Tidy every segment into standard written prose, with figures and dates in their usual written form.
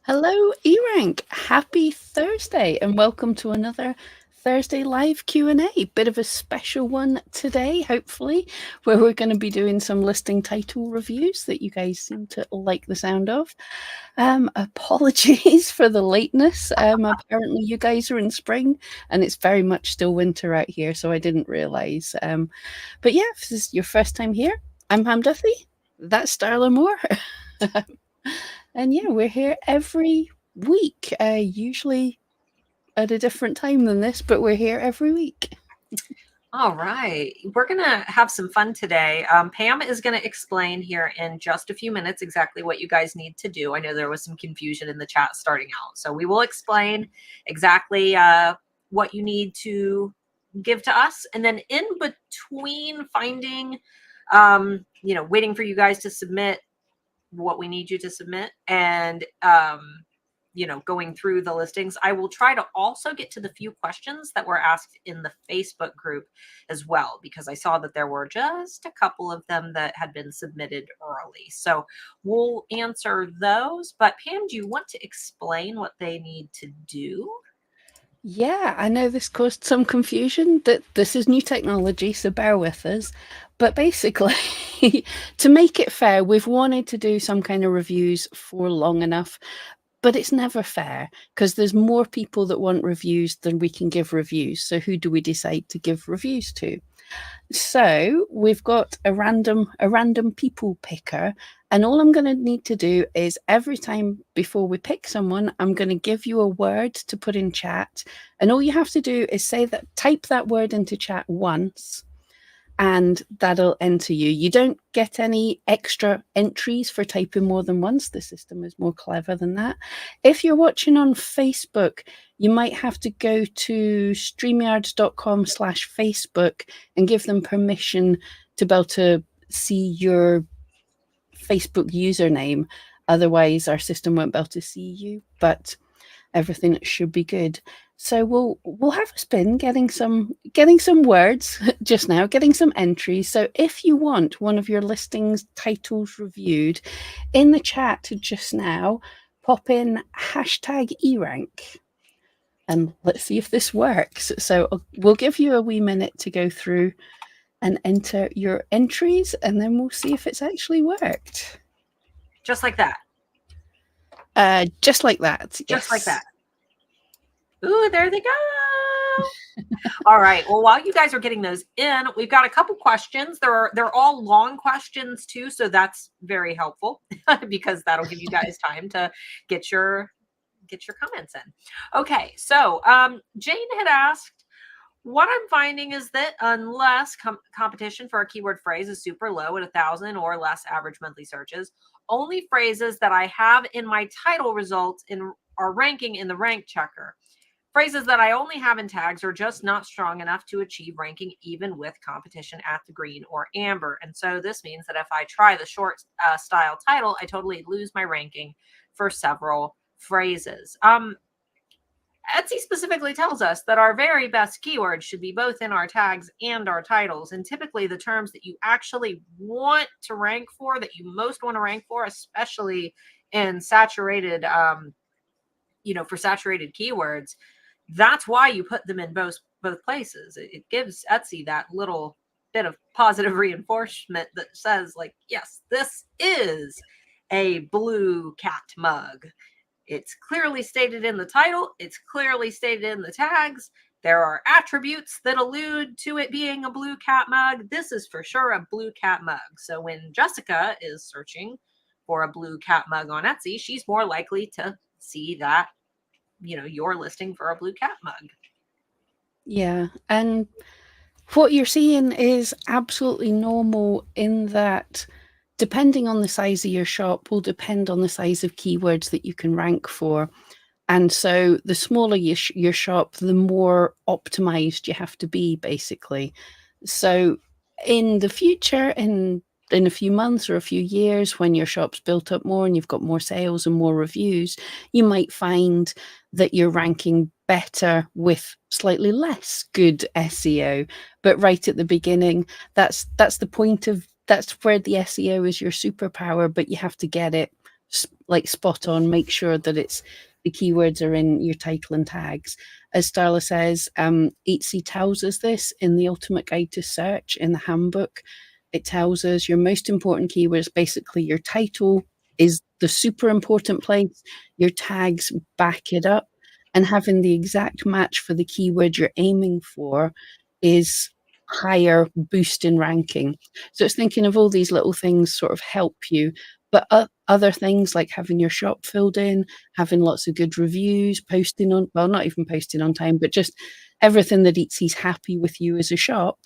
Hello, eRank. Happy Thursday and welcome to another Thursday live Q&A. Bit of a special one today, hopefully, where we're going to be doing some listing title reviews that you guys seem to like the sound of. Apologies for the lateness. Apparently you guys are in spring and it's very much still winter out here, so I didn't realize. But yeah, if this is your first time here, I'm Pam Duffy. That's Starla Moore. And yeah, we're here every week, usually at a different time than this, but we're here every week. All right. We're going to have some fun today. Pam is going to explain here in just a few minutes exactly what you guys need to do. I know there was some confusion in the chat starting out. So we will explain exactly what you need to give to us. And then in between finding, waiting for you guys to submit what we need you to submit and going through the listings, I will try to also get to the few questions that were asked in the Facebook group as well, because I saw that there were just a couple of them that had been submitted early. So we'll answer those. But Pam, do you want to explain what they need to do? Yeah, I know this caused some confusion, that this is new technology, so bear with us. But basically, to make it fair, we've wanted to do some kind of reviews for long enough, but it's never fair because there's more people that want reviews than we can give reviews. So who do we decide to give reviews to? So we've got a random people picker, and all I'm going to need to do is every time before we pick someone, I'm going to give you a word to put in chat, and all you have to do is type that word into chat once, and that'll enter you. You don't get any extra entries for typing more than once. The system is more clever than that. If you're watching on Facebook, you might have to go to streamyards.com/Facebook and give them permission to be able to see your Facebook username. Otherwise, our system won't be able to see you, but everything should be good. So we'll have a spin getting some words just now, getting some entries. So if you want one of your listings titles reviewed, in the chat just now, pop in #eRank. And let's see if this works. So we'll give you a wee minute to go through and enter your entries, and then we'll see if it's actually worked. Just like that. Just like that. Just yes. like that. Ooh, there they go. All right. Well, while you guys are getting those in, we've got a couple questions. They're all long questions too, so that's very helpful because that'll give you guys time to get your comments in. Okay. So Jane had asked, what I'm finding is that unless competition for a keyword phrase is super low at 1,000 or less average monthly searches, only phrases that I have in my title results are ranking in the rank checker. Phrases that I only have in tags are just not strong enough to achieve ranking even with competition at the green or amber. And so this means that if I try the short style title, I totally lose my ranking for several phrases. Etsy specifically tells us that our very best keywords should be both in our tags and our titles. And typically the terms that you actually want to rank for, that you most want to rank for, especially in saturated, for saturated keywords, that's why you put them in both places. It gives Etsy that little bit of positive reinforcement that says, like, yes, this is a blue cat mug. It's clearly stated in the title. It's clearly stated in the tags. There are attributes that allude to it being a blue cat mug. This is for sure a blue cat mug. So when Jessica is searching for a blue cat mug on Etsy, she's more likely to see that, you're listing for a blue cat mug. Yeah. And what you're seeing is absolutely normal in that depending on the size of your shop will depend on the size of keywords that you can rank for. And so the smaller your shop, the more optimized you have to be, basically. So in the future, in a few months or a few years, when your shop's built up more and you've got more sales and more reviews, you might find that you're ranking better with slightly less good SEO. But right at the beginning, that's the point of that's where the SEO is your superpower, but you have to get it like spot on, make sure that the keywords are in your title and tags. As Starla says, Etsy tells us this in the Ultimate Guide to Search in the handbook. It tells us your most important keywords, basically your title is the super important place, your tags back it up, and having the exact match for the keyword you're aiming for is higher boost in ranking. So it's thinking of all these little things sort of help you, but other things like having your shop filled in, having lots of good reviews, posting on, well, not even posting on time, but just everything that Etsy's happy with you as a shop,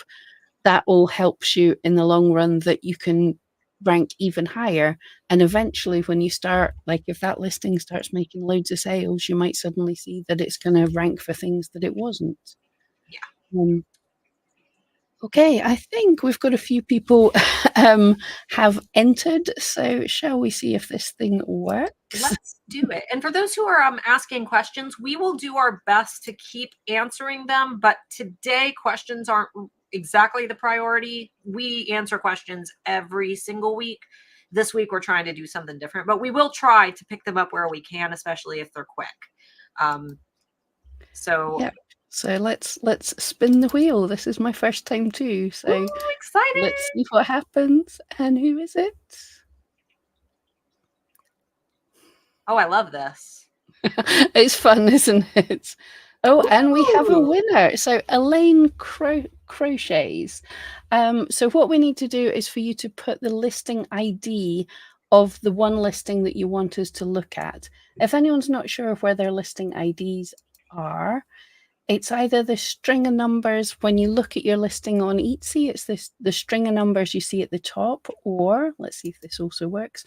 that all helps you in the long run that you can rank even higher. And eventually when you start, like if that listing starts making loads of sales, you might suddenly see that it's going to rank for things that it wasn't. Yeah. Okay, I think we've got a few people have entered. So shall we see if this thing works? Let's do it. And for those who are asking questions, we will do our best to keep answering them. But today, questions aren't exactly the priority. We answer questions every single week. This week, we're trying to do something different, but we will try to pick them up where we can, especially if they're quick. Yep. So let's spin the wheel. This is my first time too. So ooh, exciting. Let's see what happens. And who is it? Oh, I love this. It's fun, isn't it? Oh, and we have a winner. So Elaine Crochets. So what we need to do is for you to put the listing ID of the one listing that you want us to look at. If anyone's not sure of where their listing IDs are, it's either the string of numbers when you look at your listing on Etsy, it's the string of numbers you see at the top, or let's see if this also works,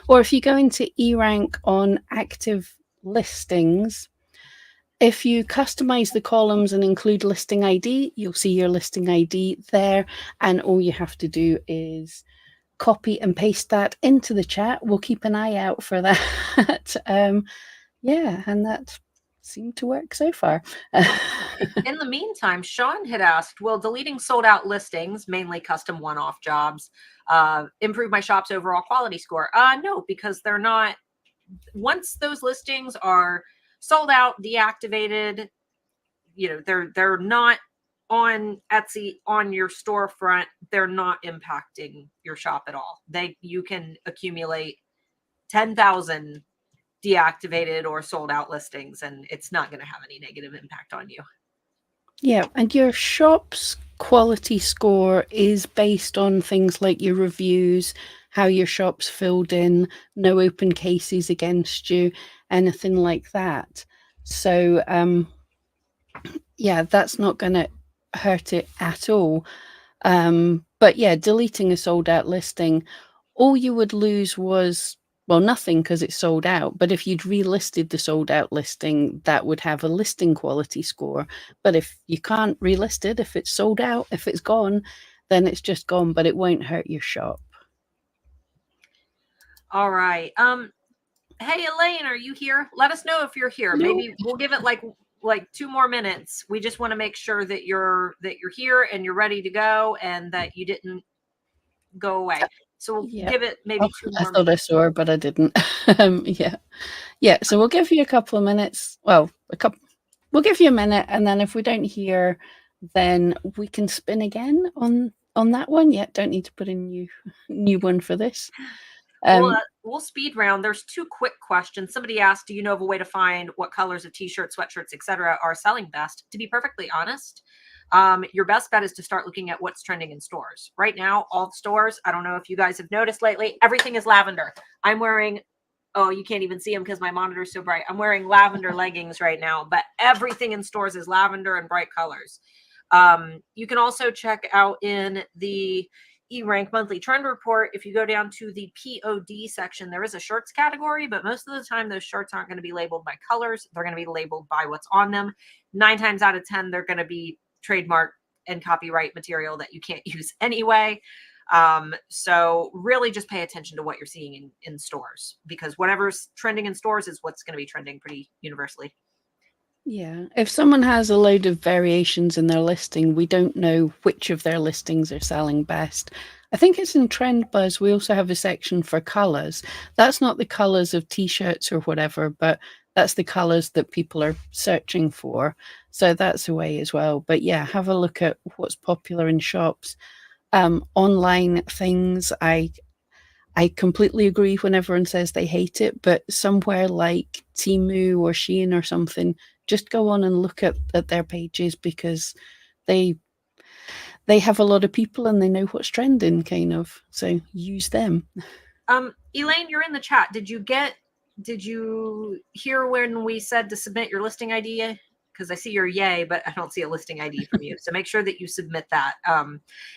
or if you go into eRank on active listings, if you customize the columns and include listing ID, you'll see your listing ID there, and all you have to do is copy and paste that into the chat. We'll keep an eye out for that. Yeah, and that seemed to work so far. In the meantime, Sean had asked, will deleting sold out listings, mainly custom one-off jobs, improve my shop's overall quality score? No, because they're not. Once those listings are sold out, deactivated, they're not on Etsy on your storefront, they're not impacting your shop at all. You can accumulate 10,000 deactivated or sold out listings and it's not going to have any negative impact on you. Yeah, and your shop's quality score is based on things like your reviews, how your shop's filled in, no open cases against you, anything like that. So yeah, that's not going to hurt it at all. But yeah, deleting a sold out listing, all you would lose was, well, nothing because it's sold out. But if you'd relisted the sold out listing, that would have a listing quality score. But if you can't relist it, if it's sold out, if it's gone, then it's just gone, but it won't hurt your shop. All right. Hey, Elaine, are you here? Let us know if you're here. No. Maybe we'll give it like 2 more minutes. We just want to make sure that you're here and you're ready to go and that you didn't go away. So we'll give it maybe 2 more. I thought I saw her, but I didn't. Yeah. So we'll give you a couple of minutes. Well, we'll give you a minute, and then if we don't hear, then we can spin again on that one. Yeah, don't need to put a new one for this. We'll speed round. There's 2 quick questions. Somebody asked, do you know of a way to find what colors of t-shirts, sweatshirts, etc. are selling best? To be perfectly honest, your best bet is to start looking at what's trending in stores. Right now, all the stores, I don't know if you guys have noticed lately, everything is lavender. I'm wearing, oh, you can't even see them because my monitor is so bright. I'm wearing lavender leggings right now, but everything in stores is lavender and bright colors. You can also check out in the eRank monthly trend report. If you go down to the POD section, there is a shirts category, but most of the time those shirts aren't going to be labeled by colors. They're going to be labeled by what's on them. 9 times out of 10, they're going to be trademark and copyright material that you can't use anyway. So really just pay attention to what you're seeing in stores, because whatever's trending in stores is what's going to be trending pretty universally. Yeah, if someone has a load of variations in their listing, we don't know which of their listings are selling best. I think it's in Trend Buzz. We also have a section for colors. That's not the colors of t-shirts or whatever, but that's the colors that people are searching for. So that's a way as well. But yeah, have a look at what's popular in shops. Online things, I completely agree when everyone says they hate it, but somewhere like Temu or Shein or something, just go on and look at their pages, because they they have a lot of people and they know what's trending, kind of. So use them. Elaine, you're in the chat. Did you hear when we said to submit your listing ID? Because I see your yay, but I don't see a listing ID from you. So make sure that you submit that.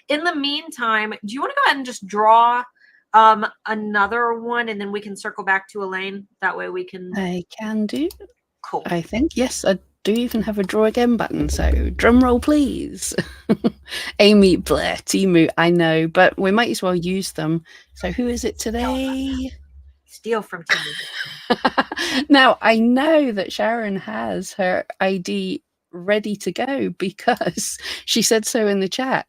In the meantime, do you want to go ahead and just draw another one, and then we can circle back to Elaine? That way we can. I can do. Cool. I think, yes, I do even have a draw again button. So drum roll, please. Amy, Blair, Timu, I know, but we might as well use them. So who is it today? Steal from Timu. Now, I know that Sharon has her ID ready to go because she said so in the chat.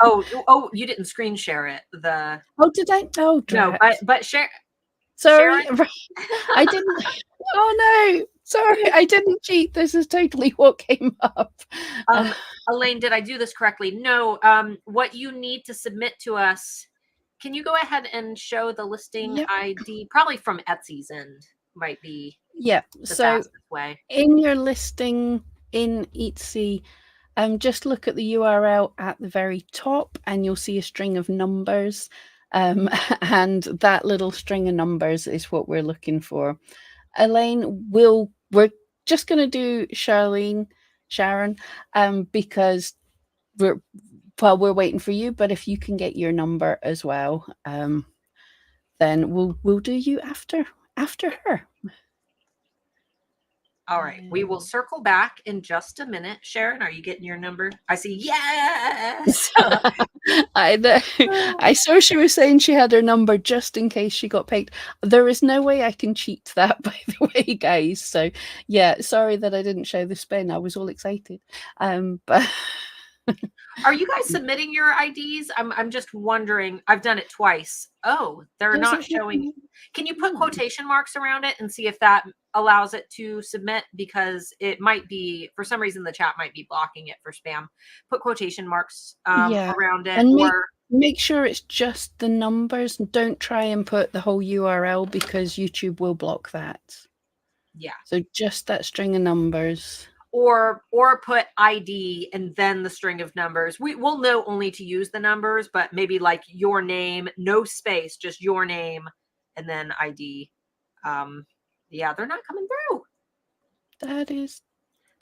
Oh, you didn't screen share it. Oh, did I? Oh, no, but share. Sorry, Sharon? I didn't. Oh no, sorry, I didn't cheat. This is totally what came up. Elaine, did I do this correctly? No. What you need to submit to us, can you go ahead and show the listing ID? Probably from Etsy's end might be the fastest way. In your listing in Etsy, just look at the URL at the very top and you'll see a string of numbers. And that little string of numbers is what we're looking for. Elaine, we're just going to do Sharon, because we're waiting for you. But if you can get your number as well, then we'll do you after her. All right, we will circle back in just a minute. Sharon, are you getting your number? I see. Yes. I saw she was saying she had her number just in case she got pegged. There is no way I can cheat that, by the way, guys. So yeah, sorry that I didn't show the spin. I was all excited. But are you guys submitting your IDs? I'm just wondering. I've done it twice. Oh, they're not showing. Can you put quotation marks around it and see if that allows it to submit? Because it might be, for some reason, the chat might be blocking it for spam. Put quotation marks around it, and make sure it's just the numbers. Don't try and put the whole URL because YouTube will block that. Yeah. So just that string of numbers. Or put ID and then the string of numbers. We'll know only to use the numbers, but maybe like your name, no space, just your name, and then ID. Yeah, they're not coming through.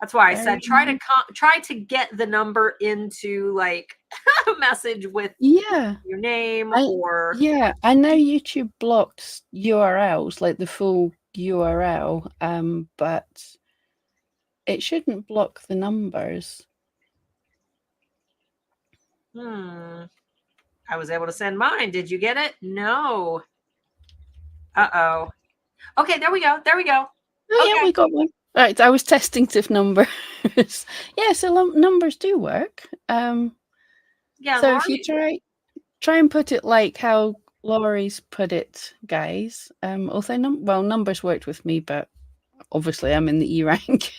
That's why I said try to get the number into like a message with your name or I know YouTube blocks URLs, like the full URL, but it shouldn't block the numbers. I was able to send mine. Did you get it? No. Uh-oh. Okay, there we go. Oh, okay. Yeah, we got one. Right, I was testing if numbers. Yeah, so numbers do work. Yeah. So if you try and put it like how Laurie's put it, guys. Although numbers worked with me, but obviously I'm in the eRank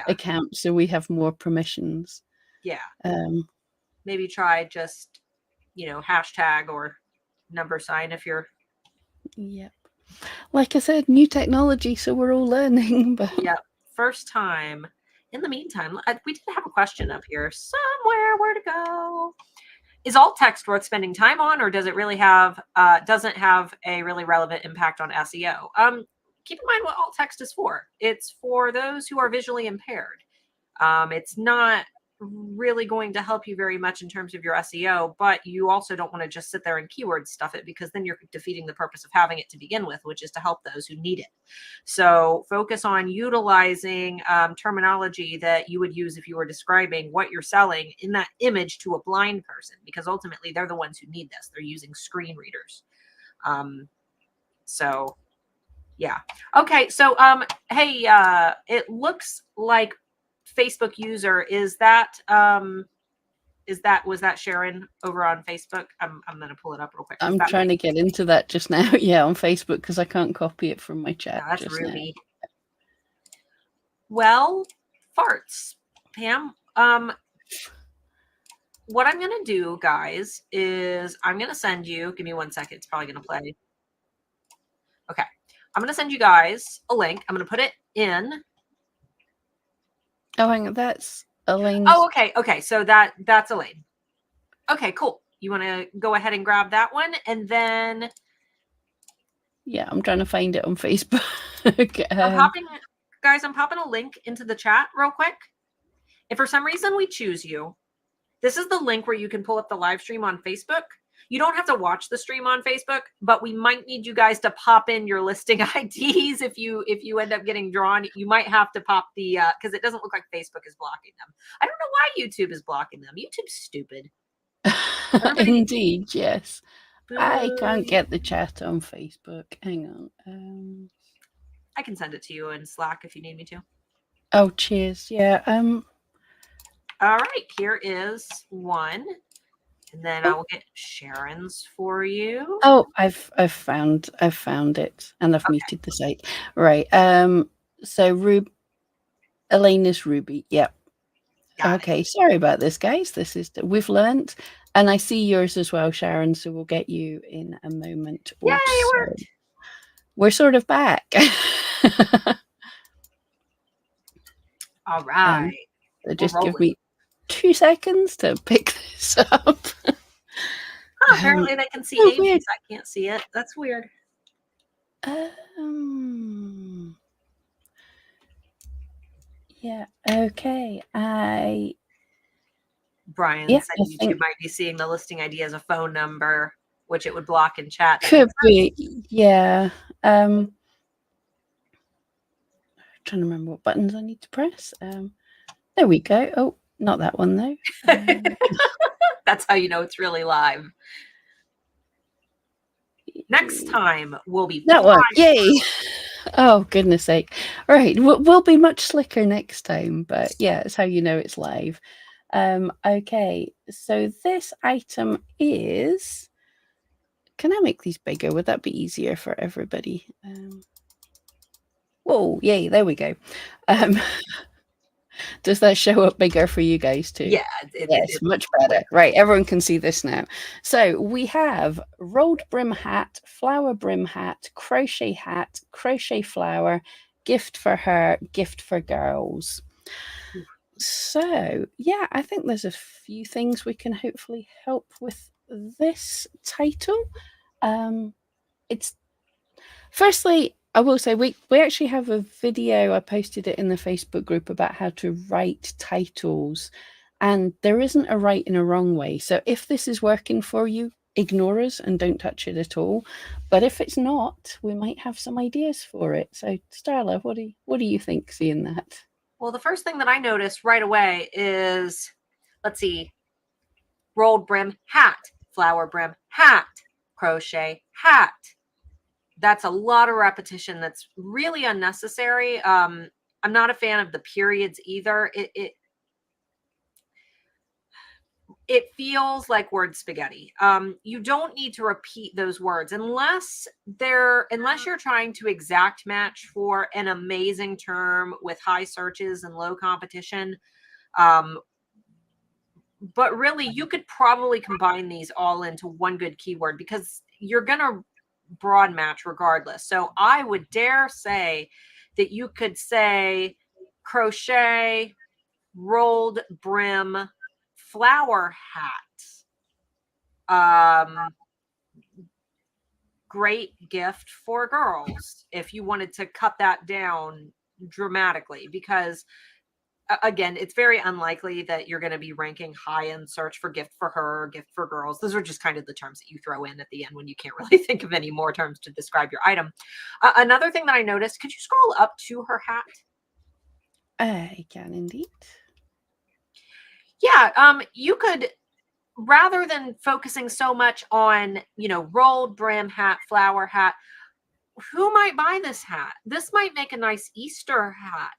account, so we have more permissions. Yeah. Maybe try just, hashtag or number sign if you're. Yep. Like I said, new technology, so we're all learning. But first time. In the meantime, we did have a question up here somewhere. Where to go? Is alt text worth spending time on, or does it really doesn't have a really relevant impact on SEO? Keep in mind what alt text is for. It's for those who are visually impaired. It's not really going to help you very much in terms of your SEO, but you also don't want to just sit there and keyword stuff it, because then you're defeating the purpose of having it to begin with, which is to help those who need it. So focus on utilizing terminology that you would use if you were describing what you're selling in that image to a blind person, because ultimately they're the ones who need this. They're using screen readers. So yeah. Okay. So, hey, it looks like Facebook user, is that Was that Sharon over on Facebook? I'm going to pull it up real quick. I'm trying to get into that just now. Yeah, on Facebook, because I can't copy it from my chat. That's just Ruby. Now. Well, farts, Pam. What I'm going to do, guys, is I'm going to send you, give me 1 second. It's probably going to play. Okay. I'm going to send you guys a link. I'm going to put it in. Oh, hang on. That's Elaine's. Oh, okay. Okay. So that's Elaine. Okay, cool. You want to go ahead and grab that one, and then yeah, I'm trying to find it on Facebook. I'm popping a link into the chat real quick. If for some reason we choose you, this is the link where you can pull up the live stream on Facebook. You don't have to watch the stream on Facebook, but we might need you guys to pop in your listing IDs if you end up getting drawn. You might have to pop the because it doesn't look like Facebook is blocking them. I don't know why YouTube is blocking them. YouTube's stupid. Indeed, yes. I can't get the chat on Facebook. Hang on. I can send it to you in Slack if you need me to. Oh, cheers. Yeah. All right, here is one. And then I will get Sharon's for you. Oh, I've found it, and I've muted the site. Right. So Elaine is Ruby. Yep. Okay. Sorry about this, guys. We've learnt, and I see yours as well, Sharon. So we'll get you in a moment. Yay, it worked. We're sort of back. All right. So just give me 2 seconds to pick this up. Oh, apparently they can see Amy's. I can't see it. That's weird. Yeah. Okay. Brian said YouTube might be seeing the listing ID as a phone number, which it would block in chat. Could be. Yeah. Trying to remember what buttons I need to press. There we go. Oh, not that one though. That's how you know it's really live. Next time will be that one. Yay! Oh, goodness sake! All right, we'll be much slicker next time. But yeah, it's how you know it's live. Okay, so this item is. Can I make these bigger? Would that be easier for everybody? Whoa! Yay! There we go. Does that show up bigger for you guys too? Yeah, it's much better. Right, everyone can see this now. So we have rolled brim hat, flower brim hat, crochet flower, gift for her, gift for girls. So yeah, I think there's a few things we can hopefully help with this title. It's firstly, I will say we actually have a video. I posted it in the Facebook group about how to write titles, and there isn't a right and a wrong way. So if this is working for you, ignore us and don't touch it at all. But if it's not, we might have some ideas for it. So Starla, what do you think seeing that? Well, the first thing that I noticed right away is, let's see, rolled brim hat, flower brim hat, crochet hat. That's a lot of repetition. That's really unnecessary. I'm not a fan of the periods either. It feels like word spaghetti. You don't need to repeat those words unless you're trying to exact match for an amazing term with high searches and low competition. But really, you could probably combine these all into one good keyword because you're going to broad match regardless. So I would dare say that you could say crochet, rolled brim, flower hat. Great gift for girls if you wanted to cut that down dramatically, because again, it's very unlikely that you're going to be ranking high in search for gift for her, gift for girls. Those are just kind of the terms that you throw in at the end when you can't really think of any more terms to describe your item. Another thing that I noticed, could you scroll up to her hat? I can indeed. Yeah, you could, rather than focusing so much on, rolled brim hat, flower hat, who might buy this hat? This might make a nice Easter hat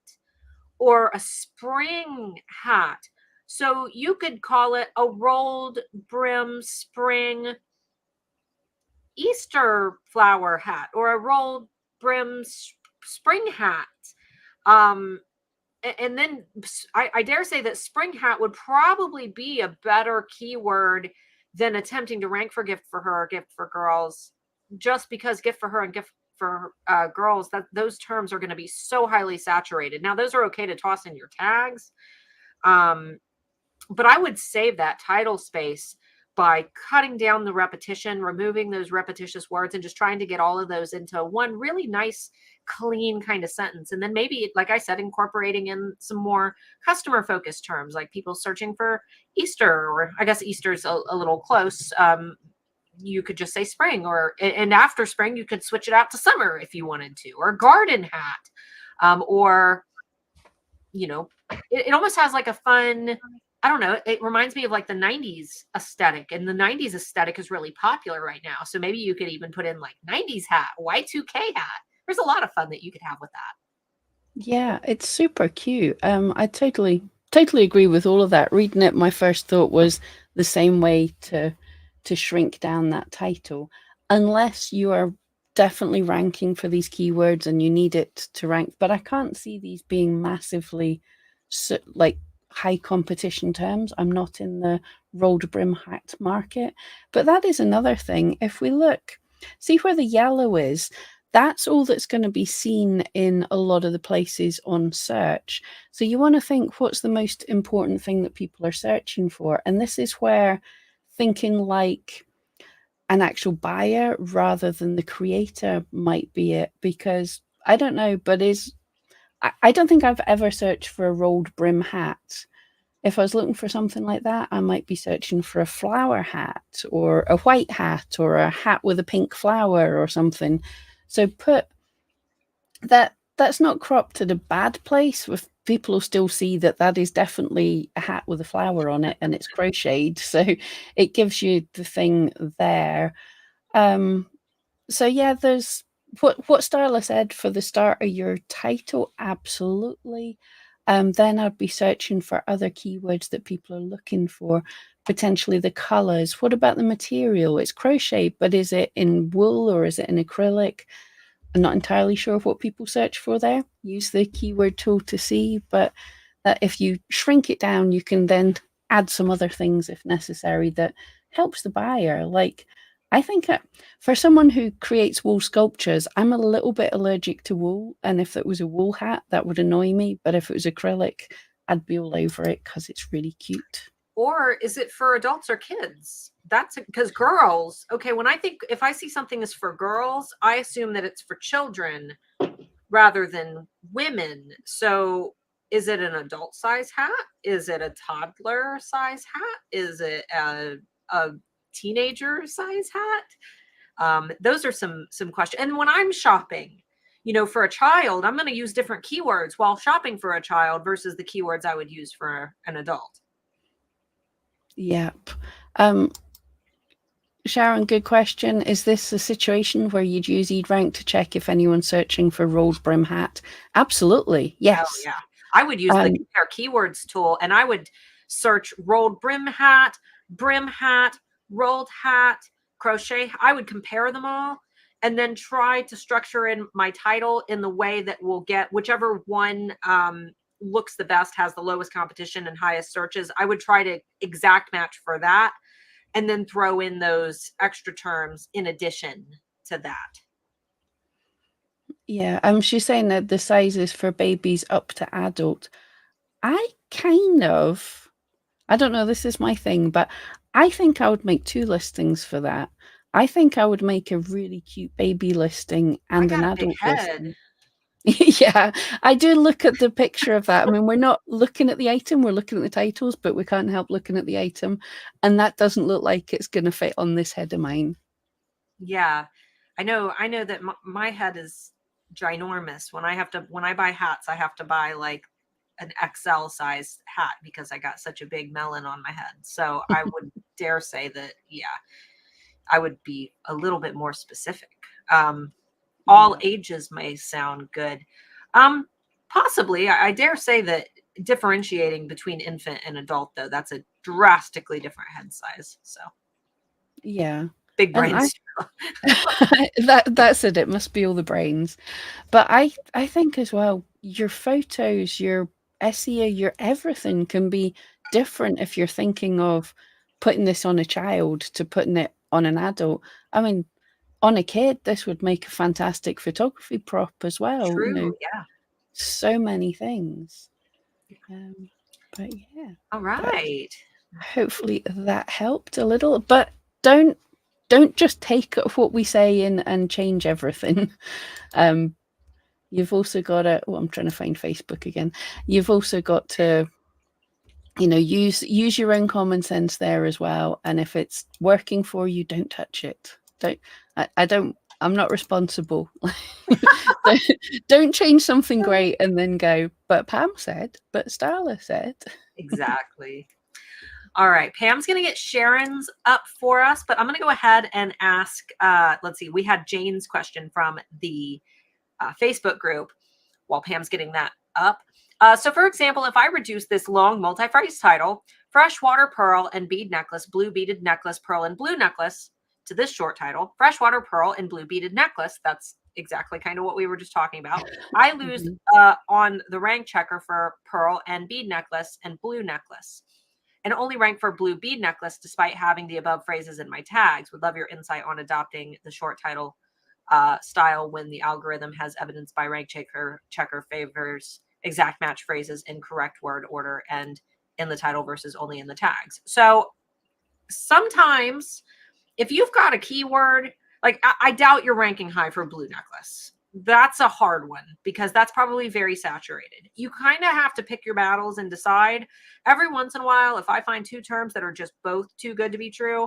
or a spring hat. So you could call it a rolled brim spring Easter flower hat, or a rolled brim spring hat. Um, and then I dare say that spring hat would probably be a better keyword than attempting to rank for gift for her, gift for girls, just because gift for her and gift for girls, that those terms are going to be so highly saturated. Now, those are okay to toss in your tags. But I would save that title space by cutting down the repetition, removing those repetitious words, and just trying to get all of those into one really nice, clean kind of sentence. And then maybe, like I said, incorporating in some more customer focused terms, like people searching for Easter, or I guess Easter's a little close. You could just say spring, or and after spring, you could switch it out to summer if you wanted to, or garden hat, or it almost has like a fun, I don't know, it reminds me of like the 90s aesthetic, and the 90s aesthetic is really popular right now. So maybe you could even put in like 90s hat, Y2K hat. There's a lot of fun that you could have with that. Yeah, it's super cute. I totally agree with all of that. Reading it, my first thought was the same way to shrink down that title, unless you are definitely ranking for these keywords and you need it to rank. But I can't see these being massively like high competition terms. I'm not in the rolled brim hat market. But that is another thing. If we look, see where the yellow is, that's all that's going to be seen in a lot of the places on search. So you want to think, what's the most important thing that people are searching for? And this is where thinking like an actual buyer rather than the creator might be it. Because I don't know, but I don't think I've ever searched for a rolled brim hat. If I was looking for something like that, I might be searching for a flower hat or a white hat or a hat with a pink flower or something. So put that's not cropped at a bad place. With people will still see that that is definitely a hat with a flower on it and it's crocheted. So it gives you the thing there. So yeah, there's what Starla said for the start of your title, absolutely. Then I'd be searching for other keywords that people are looking for, potentially the colors. What about the material? It's crochet, but is it in wool or is it in acrylic? I'm not entirely sure of what people search for there. Use the keyword tool to see, but if you shrink it down, you can then add some other things if necessary that helps the buyer. Like, I think for someone who creates wool sculptures, I'm a little bit allergic to wool. And if it was a wool hat, that would annoy me. But if it was acrylic, I'd be all over it because it's really cute. Or is it for adults or kids? That's because girls, okay, when I think, if I see something is for girls, I assume that it's for children rather than women. So is it an adult size hat? Is it a toddler size hat? Is it a teenager size hat? Those are some questions. And when I'm shopping, for a child, I'm going to use different keywords while shopping for a child versus the keywords I would use for an adult. Yep. Sharon, good question. Is this a situation where you'd use eRank to check if anyone's searching for rolled brim hat? Absolutely. Yes. Oh, yeah. I would use the compare keywords tool, and I would search rolled brim hat, rolled hat, crochet. I would compare them all and then try to structure in my title in the way that will get whichever one looks the best, has the lowest competition and highest searches. I would try to exact match for that and then throw in those extra terms in addition to that. Yeah, she's saying that the sizes for babies up to adult. I don't know, this is my thing, but I think I would make two listings for that. I think I would make a really cute baby listing and an adult listing. Yeah, I do look at the picture of that. I mean, we're not looking at the item, we're looking at the titles, but we can't help looking at the item. And that doesn't look like it's going to fit on this head of mine. Yeah, I know that my head is ginormous. When I buy hats, I have to buy like an XL size hat because I got such a big melon on my head. So I would dare say that, yeah, I would be a little bit more specific. All ages may sound good. Possibly, I dare say that differentiating between infant and adult, though, that's a drastically different head size. So Yeah. big And brains. that's it. It must be all the brains. But I think as well, your photos, your SEO, your everything can be different if you're thinking of putting this on a child to putting it on an adult. I mean, on a kid, this would make a fantastic photography prop as well. You know, True. Yeah. so many things. But yeah. All But right. hopefully that helped a little. But don't just take what we say and change everything. You've also got to, I'm trying to find Facebook again. You've also got to, you know, use your own common sense there as well. And if it's working for you, don't touch it. I'm not responsible. don't change something great and then go, but Pam said, but Starla said. Exactly. All right, Pam's going to get Sharon's up for us, but I'm going to go ahead and ask, let's see, we had Jane's question from the Facebook group while Pam's getting that up. So for example, if I reduce this long multi-phrase title, freshwater pearl and bead necklace, blue beaded necklace, pearl and blue necklace, to this short title, freshwater pearl and blue beaded necklace, that's exactly kind of what we were just talking about. I lose on the rank checker for pearl and bead necklace and blue necklace, and only rank for blue bead necklace despite having the above phrases in my tags. Would love your insight on adopting the short title style when the algorithm has evidence by rank checker favors exact match phrases in correct word order and in the title versus only in the tags. So sometimes if you've got a keyword, like I doubt you're ranking high for blue necklace. That's a hard one because that's probably very saturated. You kind of have to pick your battles and decide. Every once in a while, if I find two terms that are just both too good to be true,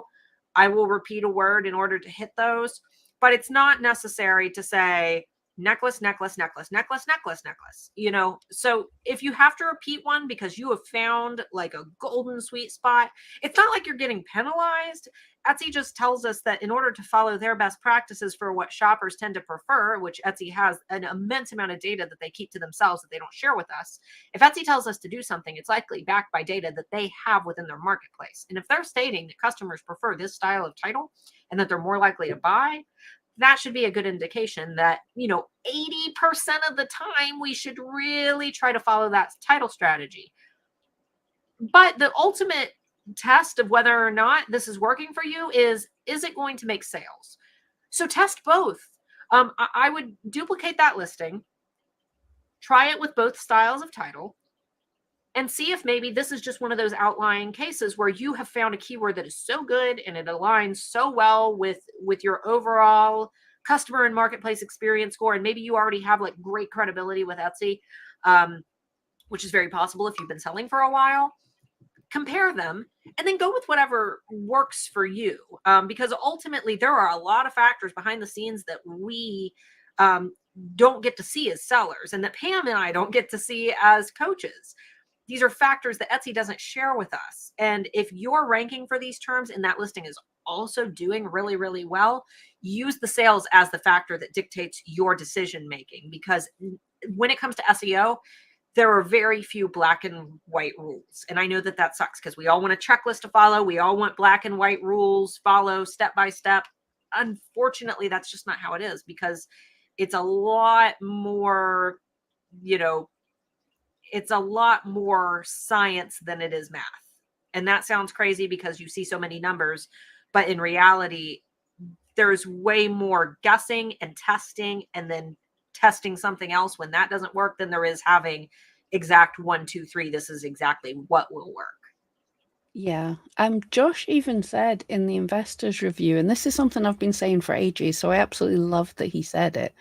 I will repeat a word in order to hit those. But it's not necessary to say necklace, necklace, necklace, necklace, necklace, necklace. You know, so if you have to repeat one because you have found like a golden sweet spot, it's not like you're getting penalized. Etsy just tells us that in order to follow their best practices for what shoppers tend to prefer, which Etsy has an immense amount of data that they keep to themselves that they don't share with us. If Etsy tells us to do something, it's likely backed by data that they have within their marketplace. And if they're stating that customers prefer this style of title and that they're more likely to buy, that should be a good indication that, you know, 80% of the time we should really try to follow that title strategy. But the ultimate test of whether or not this is working for you is it going to make sales? So test both. I would duplicate that listing, try it with both styles of title, and see if maybe this is just one of those outlying cases where you have found a keyword that is so good and it aligns so well with your overall customer and marketplace experience score. And maybe you already have like great credibility with Etsy, which is very possible if you've been selling for a while. Compare them and then go with whatever works for you, because ultimately there are a lot of factors behind the scenes that we don't get to see as sellers and that Pam and I don't get to see as coaches. These are factors that Etsy doesn't share with us. And if you're ranking for these terms and that listing is also doing really, really well, use the sales as the factor that dictates your decision making. Because when it comes to SEO, there are very few black and white rules. And I know that that sucks because we all want a checklist to follow. We all want black and white rules, follow step by step. Unfortunately, that's just not how it is because it's a lot more, you know, it's a lot more science than it is math. And that sounds crazy because you see so many numbers, but in reality, there's way more guessing and testing and then testing something else when that doesn't work than there is having exact 1, 2, 3. This is exactly what will work. Yeah. Josh even said in the investors review, and this is something I've been saying for ages, so I absolutely love that he said it.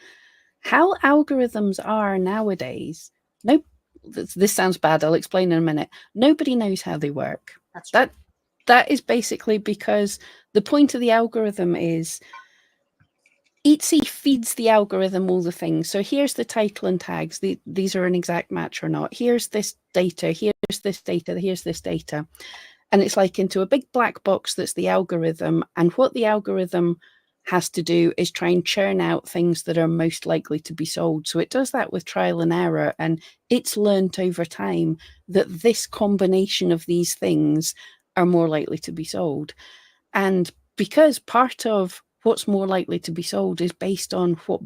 How algorithms are nowadays, no, this sounds bad, I'll explain in a minute. Nobody knows how they work. That's true. That is basically because the point of the algorithm is Etsy feeds the algorithm all the things. So here's the title and tags. These are an exact match or not. Here's this data. Here's this data. Here's this data. And it's like into a big black box that's the algorithm. And what the algorithm has to do is try and churn out things that are most likely to be sold. So it does that with trial and error, and it's learnt over time that this combination of these things are more likely to be sold. And because part of what's more likely to be sold is based on what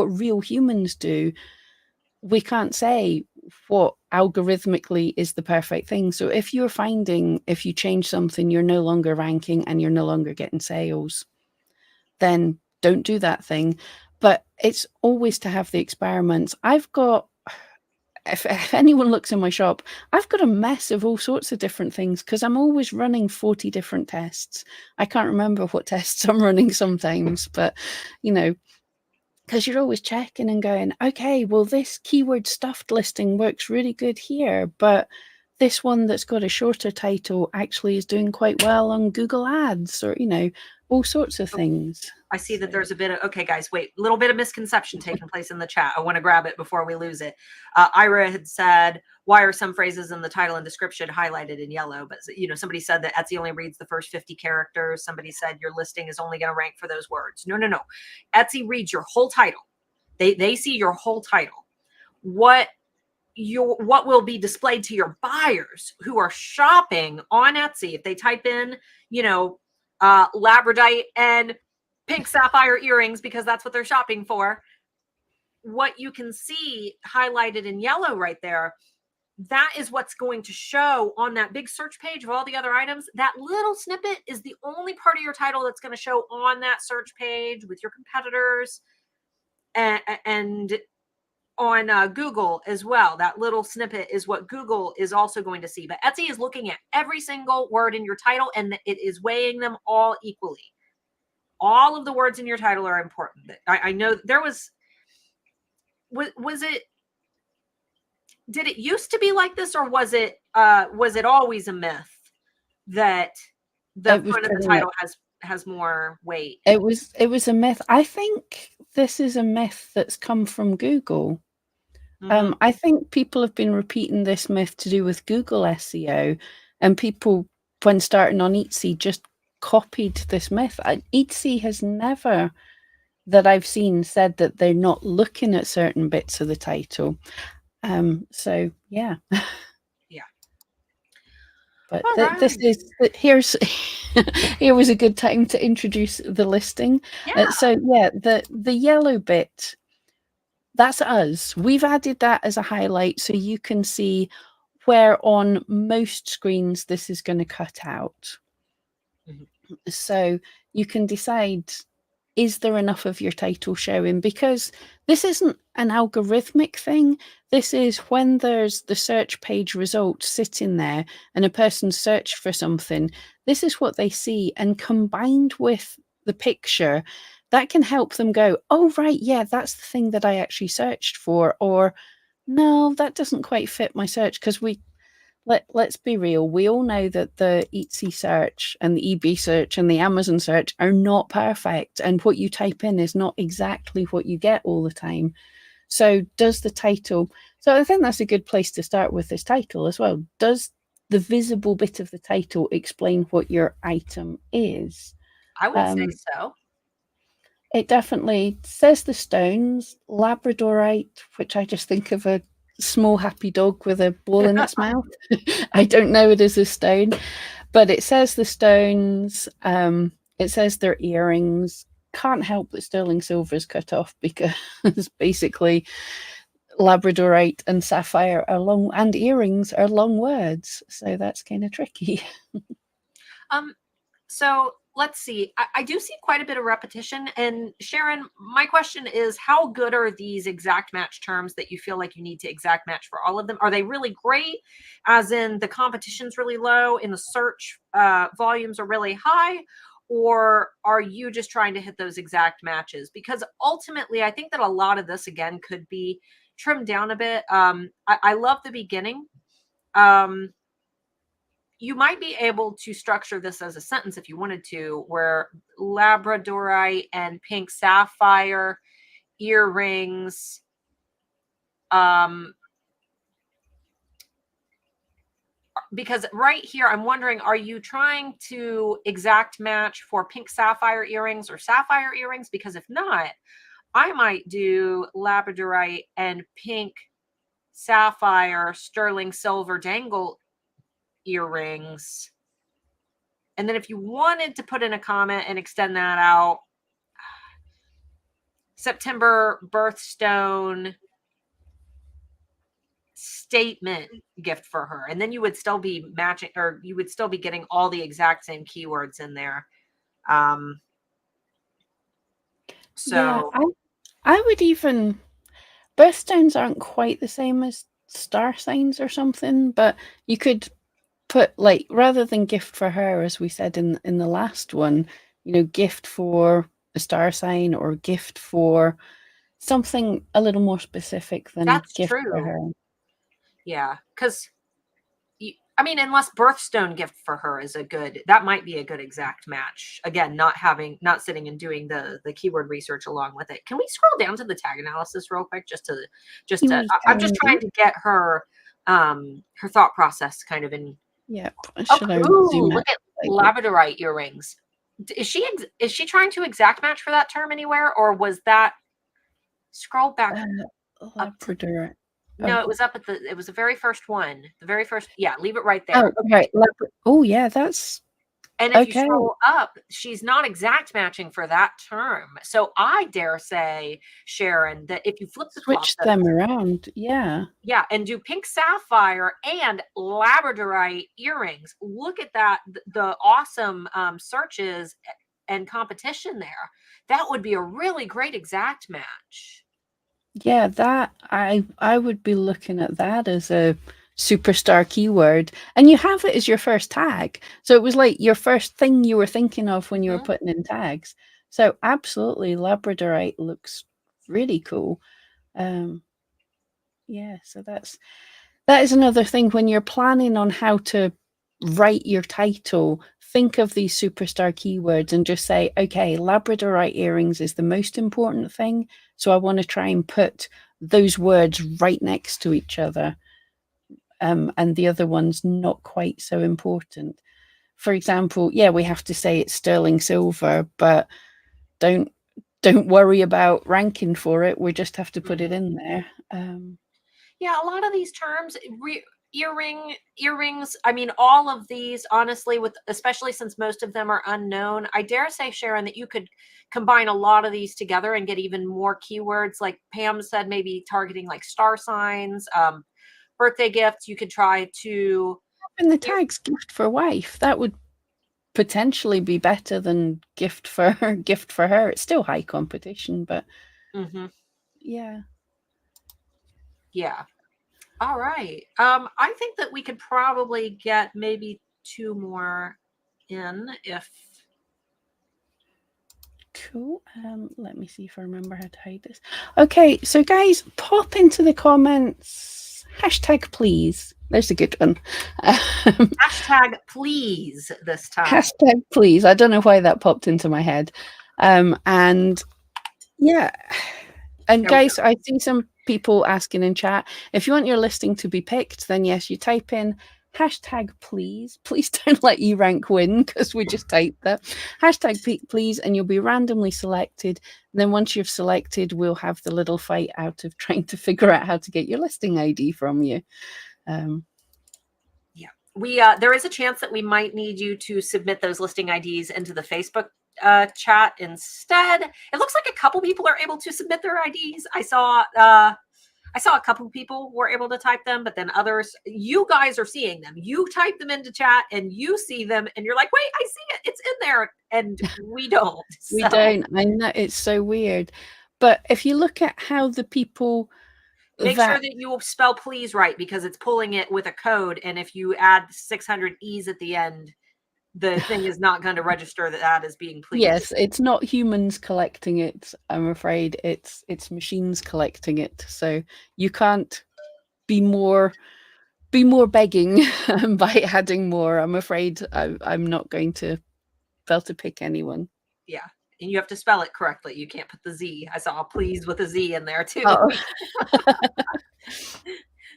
real humans do, we can't say what algorithmically is the perfect thing. So if you're finding, if you change something, you're no longer ranking and you're no longer getting sales, then don't do that thing. But it's always to have the experiments. I've got, if anyone looks in my shop, I've got a mess of all sorts of different things because I'm always running 40 different tests. I can't remember what tests I'm running sometimes, but you know, because you're always checking and going, okay, well, this keyword stuffed listing works really good here, but this one that's got a shorter title actually is doing quite well on Google Ads, or, you know, all sorts of things. I see that there's a bit of, okay, guys, wait, a little bit of misconception taking place in the chat. I want to grab it before we lose it. Ira had said, why are some phrases in the title and description highlighted in yellow? But, you know, somebody said that Etsy only reads the first 50 characters. Somebody said your listing is only going to rank for those words. No, no, no. Etsy reads your whole title. They see your whole title. What will be displayed to your buyers who are shopping on Etsy, if they type in, you know, labradorite and pink sapphire earrings, because that's what they're shopping for, what you can see highlighted in yellow right there, that is what's going to show on that big search page of all the other items. That little snippet is the only part of your title that's going to show on that search page with your competitors and on Google as well. That little snippet is what Google is also going to see. But Etsy is looking at every single word in your title, and it is weighing them all equally. All of the words in your title are important. I know there was it, did it used to be like this, or was it always a myth that the front of the title has more weight? It was a myth. I think this is a myth that's come from Google. I think people have been repeating this myth to do with Google SEO, and people, when starting on Etsy, just copied this myth. Etsy has never, that I've seen, said that they're not looking at certain bits of the title. So yeah. Yeah. But this is, here was a good time to introduce the listing. Yeah. So yeah, the yellow bit, that's us. We've added that as a highlight so you can see where on most screens this is going to cut out. So you can decide, is there enough of your title showing? Because this isn't an algorithmic thing. This is when there's the search page result sitting there and a person search for something, this is what they see. And combined with the picture, that can help them go, oh, right, yeah, that's the thing that I actually searched for. Or, no, that doesn't quite fit my search. Because let's be real, we all know that the Etsy search and the eBay search and the Amazon search are not perfect, and what you type in is not exactly what you get all the time. So does the title, so I think that's a good place to start with this title as well. Does the visible bit of the title explain what your item is? I would say so. It definitely says the stones, labradorite, which I just think of a small happy dog with a ball in its mouth. I don't know it is a stone, but it says the stones. It says their earrings. Can't help that sterling silver is cut off because basically labradorite and sapphire are long, and earrings are long words, so that's kind of tricky. So let's see. I do see quite a bit of repetition. And Sharon, my question is, how good are these exact match terms that you feel like you need to exact match for all of them? Are they really great, as in the competition's really low and the search volumes are really high? Or are you just trying to hit those exact matches? Because ultimately, I think that a lot of this, again, could be trimmed down a bit. I love the beginning. You might be able to structure this as a sentence if you wanted to, where labradorite and pink sapphire earrings because right here, I'm wondering, are you trying to exact match for pink sapphire earrings or sapphire earrings? Because if not, I might do labradorite and pink sapphire sterling silver dangle earrings. And then if you wanted to put in a comment and extend that out, September birthstone statement gift for her. And then you would still be matching, or you would still be getting all the exact same keywords in there. Yeah, So I would even, birthstones aren't quite the same as star signs or something, but you could put, like, rather than gift for her, as we said in the last one, gift for a star sign or gift for something a little more specific than that's gift for true. her. Yeah. Because I mean, unless birthstone gift for her is that might be a good exact match. Again, not sitting and doing the keyword research along with it. Can we scroll down to the tag analysis real quick, We I'm just can trying do. to get her thought process kind of in. Yep. Oh, Should I ooh, zoom out look at slightly? labradorite earrings. Is she trying to exact match for that term anywhere, or was that scroll back up to Labrador. no, Oh, it was the very first one. The very first, yeah, leave it right there. oh, right. Oh, yeah, that's And if you okay. scroll up, she's not exact matching for that term. So I dare say, Sharon, that if you flip the flop Switch those, them around. Yeah. yeah, and do pink sapphire and labradorite earrings, look at that, the awesome searches and competition there. That would be a really great exact match. Yeah, that I would be looking at that as a superstar keyword. And you have it as your first tag. So it was like your first thing you were thinking of when you were Mhm. putting in tags. So absolutely Labradorite looks really cool. Um yeah, so that is another thing when you're planning on how to write your title, think of these superstar keywords and just say, okay, Labradorite earrings is the most important thing. So I want to try and put those words right next to each other. And the other one's not quite so important. For example, yeah, we have to say it's sterling silver, but don't don't worry about ranking for it. We just have to put it Mhm. in there. Yeah, a lot of these terms, earrings, I mean, all of these, honestly, with especially since most of them are unknown, I dare say, Sharon, that you could combine a lot of these together and get even more keywords. Like Pam said, maybe targeting like star signs, birthday gifts. You could try to. And the tags gift for wife, that would potentially be better than gift for her. Gift for her. It's still high competition, but Mm-hmm. yeah. Yeah. All right. I think that we could probably get maybe two more in if. Cool. Let me see if I remember how to hide this. Okay, so guys, pop into the comments hashtag please. There's a good one. Hashtag please this time. Hashtag please. I don't know why that popped into my head. And yeah. And There we go. guys, I see some people asking in chat, if you want your listing to be picked, then yes, you type in hashtag please. Please don't let eRank win because we just typed that. Hashtag please, and you'll be randomly selected. And then once you've selected, we'll have the little fight out of trying to figure out how to get your listing ID from you. Yeah. There is a chance that we might need you to submit those listing IDs into the Facebook chat instead. It looks like a couple people are able to submit their IDs. I saw a couple people were able to type them, but then others, you guys are seeing them. You type them into chat and you see them and you're like, wait, I see it. It's in there. And we don't. We So don't. I know it's so weird. But if you look at how the people make sure that that you spell please right, because it's pulling it with a code. And if you add 600 E's at the end, the thing is not going to register that as being pleased. yes, it's not humans collecting it. I'm afraid it's machines collecting it. So you can't be more begging by adding more. I'm afraid I'm not going to be able to pick anyone. Yeah. And you have to spell it correctly. You can't put the Z. I saw please with a Z in there too.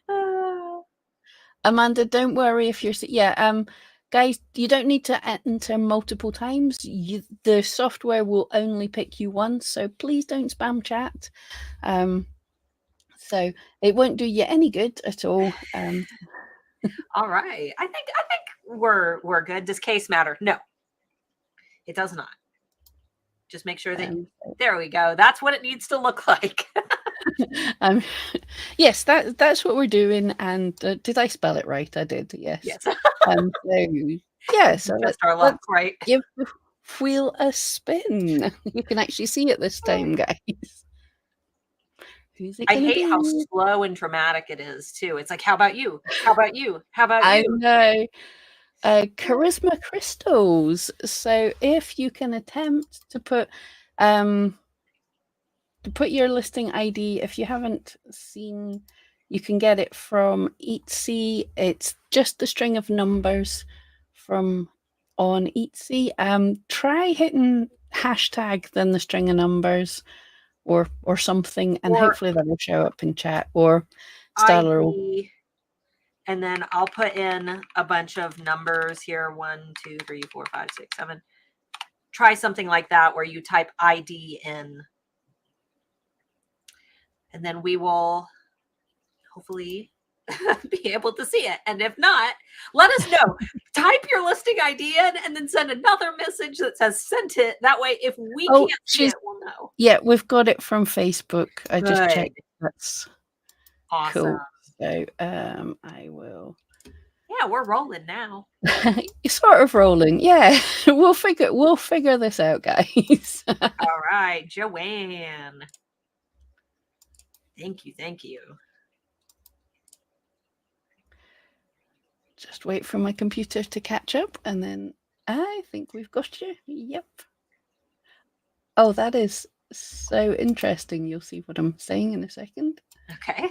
Oh, Amanda, don't worry if you're guys, you don't need to enter multiple times. The software will only pick you once, so please don't spam chat. So it won't do you any good at all. All right. I think we're good. Does case matter? No, it does not. Just make sure that there we go. That's what it needs to look like. Yes, that's what we're doing. And did I spell it right? I did. Yes. Yes. So yeah. So just our luck, right? Give the wheel a spin. You can actually see it this time, guys. Who's it I gonna hate be? how slow and dramatic it is too. It's like, how about you? How about you? How about I you? know. Charisma crystals. So if you can attempt to put your listing ID, if you haven't seen, you can get it from Etsy. It's just the string of numbers from on Etsy. Try hitting hashtag then the string of numbers or something, and hopefully that will show up in chat, or Stellar. And then I'll put in a bunch of numbers here. 1, 2, 3, 4, 5, 6, 7. Try something like that where you type ID in. And then we will hopefully be able to see it. And if not, let us know. Type your listing ID in and then send another message that says sent it. That way, if we can't see it, we'll know. Yeah, we've got it from Facebook. I just checked. That's awesome. Cool. So I will. Yeah, we're rolling now. Sort of rolling. Yeah, we'll figure this out, guys. All right, Joanne. Thank you. Thank you. Just wait for my computer to catch up, and then I think we've got you. Yep. Oh, that is so interesting. You'll see what I'm saying in a second. Okay.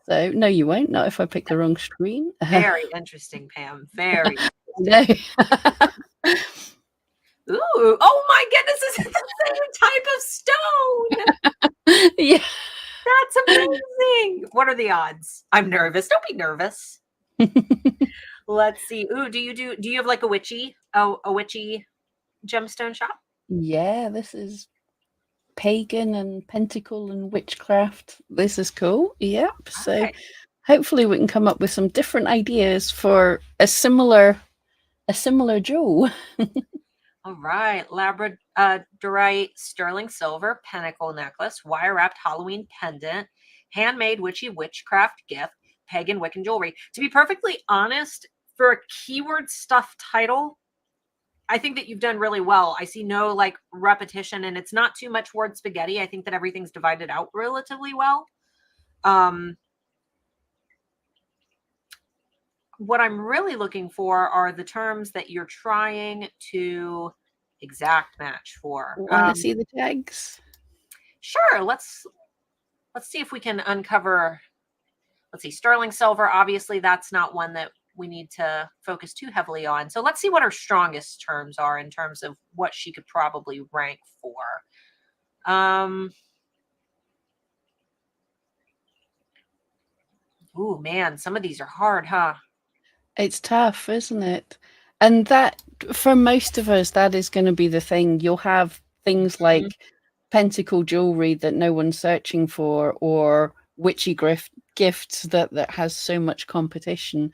So, no, you won't. Not if I pick the wrong screen. Very interesting, Pam. Very interesting. Ooh, oh my goodness, this is the same type of stone. Yeah. That's amazing. What are the odds? I'm nervous. Don't be nervous. Let's see. Ooh, do you have like a witchy gemstone shop? Yeah, this is pagan and pentacle and witchcraft. This is cool. Yep. So hopefully we can come up with some different ideas for a similar jewel. All right. Labradorite sterling silver pentacle necklace, wire wrapped Halloween pendant, handmade witchy witchcraft gift, pagan Wiccan jewelry. To be perfectly honest, for a keyword stuff title, I think that you've done really well. I see no like repetition, and it's not too much word spaghetti. I think that everything's divided out relatively well. What I'm really looking for are the terms that you're trying to exact match for. Want to see the tags? Sure. Let's see if we can uncover. Let's see, sterling silver. Obviously, that's not one that we need to focus too heavily on. So let's see what her strongest terms are in terms of what she could probably rank for. Ooh, man, some of these are hard, huh? It's tough, isn't it? And that, for most of us, that is going to be the thing. You'll have things like pentacle jewelry that no one's searching for, or witchy gifts that has so much competition.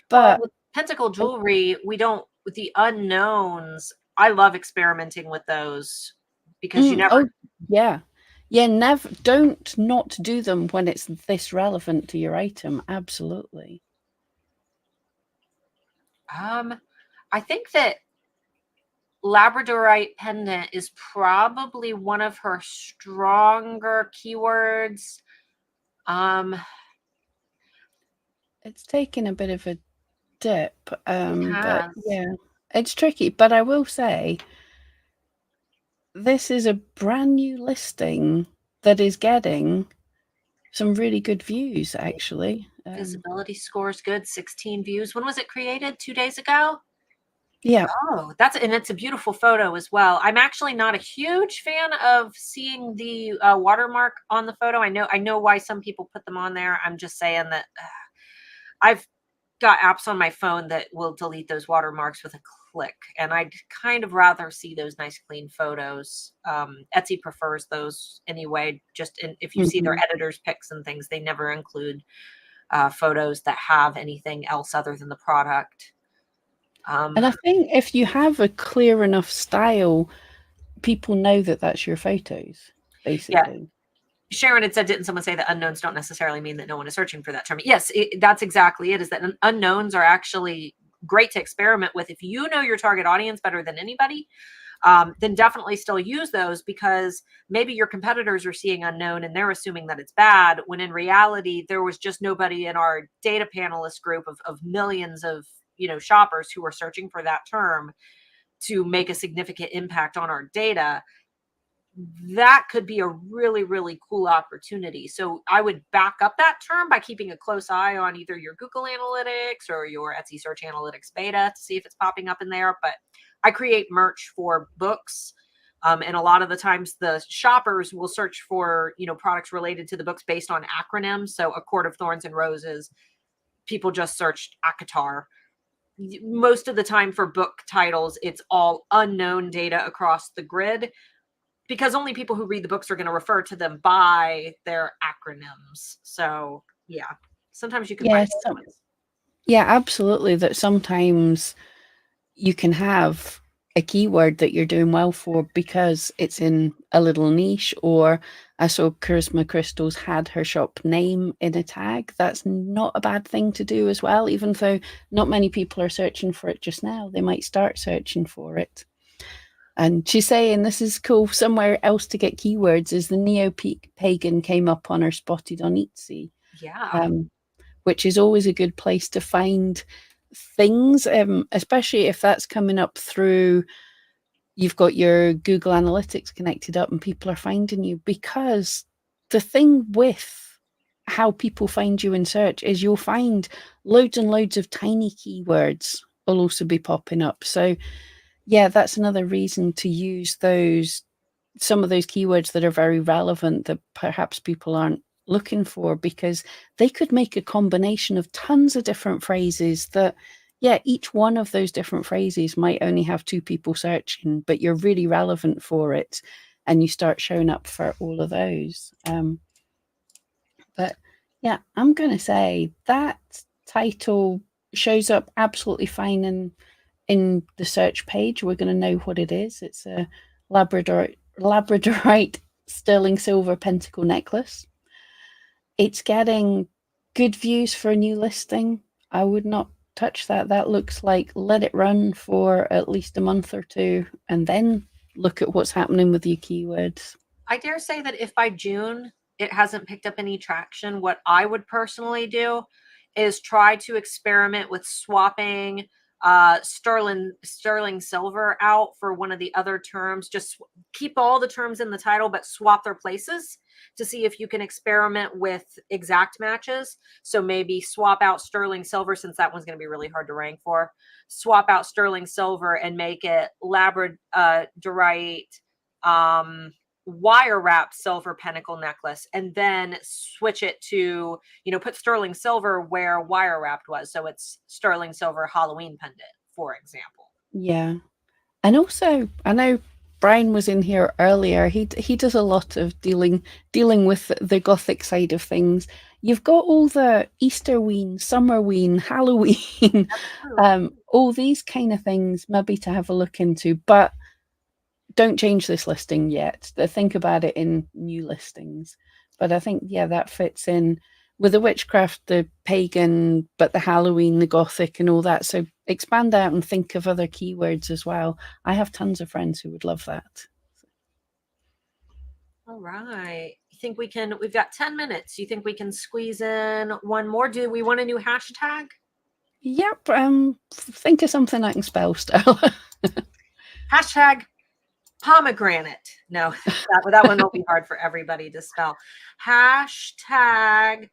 But with pentacle jewelry, we don't, with the unknowns, I love experimenting with those because you never. Oh, yeah. Yeah, never, don't not do them when it's this relevant to your item. Absolutely. I think that Labradorite pendant is probably one of her stronger keywords. It's taken a bit of a dip, but yeah, it's tricky. But I will say, this is a brand new listing that is getting some really good views, actually. Visibility score is good, 16 views. When was it created? 2 days ago? Yeah. Oh, and it's a beautiful photo as well. I'm actually not a huge fan of seeing the watermark on the photo. I know why some people put them on there. I'm just saying that got apps on my phone that will delete those watermarks with a click, and I'd kind of rather see those nice clean photos. Etsy prefers those anyway. If you see their Mhm. editors picks and things, they never include photos that have anything else other than the product. And I think if you have a clear enough style, people know that that's your photos, Yeah, basically. Sharon had said, didn't someone say that unknowns don't necessarily mean that no one is searching for that term? Yes, that's exactly it, is that unknowns are actually great to experiment with. If you know your target audience better than anybody, then definitely still use those, because maybe your competitors are seeing unknown and they're assuming that it's bad, when in reality, there was just nobody in our data panelist group of millions of shoppers who were searching for that term to make a significant impact on our data. That could be a really, really cool opportunity. So I would back up that term by keeping a close eye on either your Google Analytics or your Etsy Search Analytics beta to see if it's popping up in there. But I create merch for books. And a lot of the times the shoppers will search for, products related to the books based on acronyms. So A Court of Thorns and Roses, people just searched ACOTAR. Most of the time for book titles, it's all unknown data across the grid, because only people who read the books are going to refer to them by their acronyms. So yeah, sometimes you can find Yes. those ones. Yeah, absolutely. That sometimes you can have a keyword that you're doing well for because it's in a little niche, or I saw Charisma Crystals had her shop name in a tag. That's not a bad thing to do as well, even though not many people are searching for it just now. They might start searching for it. And she's saying this is cool. Somewhere else to get keywords is the neo-pagan came up on her spotted on Etsy. Yeah. Which is always a good place to find things, especially if that's coming up through, you've got your Google Analytics connected up and people are finding you. Because the thing with how people find you in search is you'll find loads and loads of tiny keywords will also be popping up. So yeah, that's another reason to use some of those keywords that are very relevant that perhaps people aren't looking for, because they could make a combination of tons of different phrases that, yeah, each one of those different phrases might only have 2 people searching, but you're really relevant for it and you start showing up for all of those. But yeah, I'm going to say that title shows up absolutely fine in the search page. We're going to know what it is. It's a Labradorite sterling silver pentacle necklace. It's getting good views for a new listing. I would not touch that. That looks like let it run for at least a month or 2 and then look at what's happening with your keywords. I dare say that if by June it hasn't picked up any traction, what I would personally do is try to experiment with swapping sterling silver out for one of the other terms. Just keep all the terms in the title, but swap their places to see if you can experiment with exact matches. So maybe swap out sterling silver, since that one's going to be really hard to rank for. Swap out sterling silver and make it labradorite wire wrapped silver pentacle necklace, and then switch it to, put sterling silver where wire wrapped was. So it's sterling silver Halloween pendant, for example. Yeah. And also, I know Brian was in here earlier. He does a lot of dealing with the Gothic side of things. You've got all the Easterween, Summerween, Halloween, That's true. all these kind of things maybe to have a look into, but don't change this listing yet. Think about it in new listings. But I think, yeah, that fits in with the witchcraft, the pagan, but the Halloween, the Gothic, and all that. So expand out and think of other keywords as well. I have tons of friends who would love that. All right. You think we've got 10 minutes. You think we can squeeze in one more? Do we want a new hashtag? Yep. Think of something I can spell, Stella. Hashtag pomegranate. No, that one will be hard for everybody to spell. Hashtag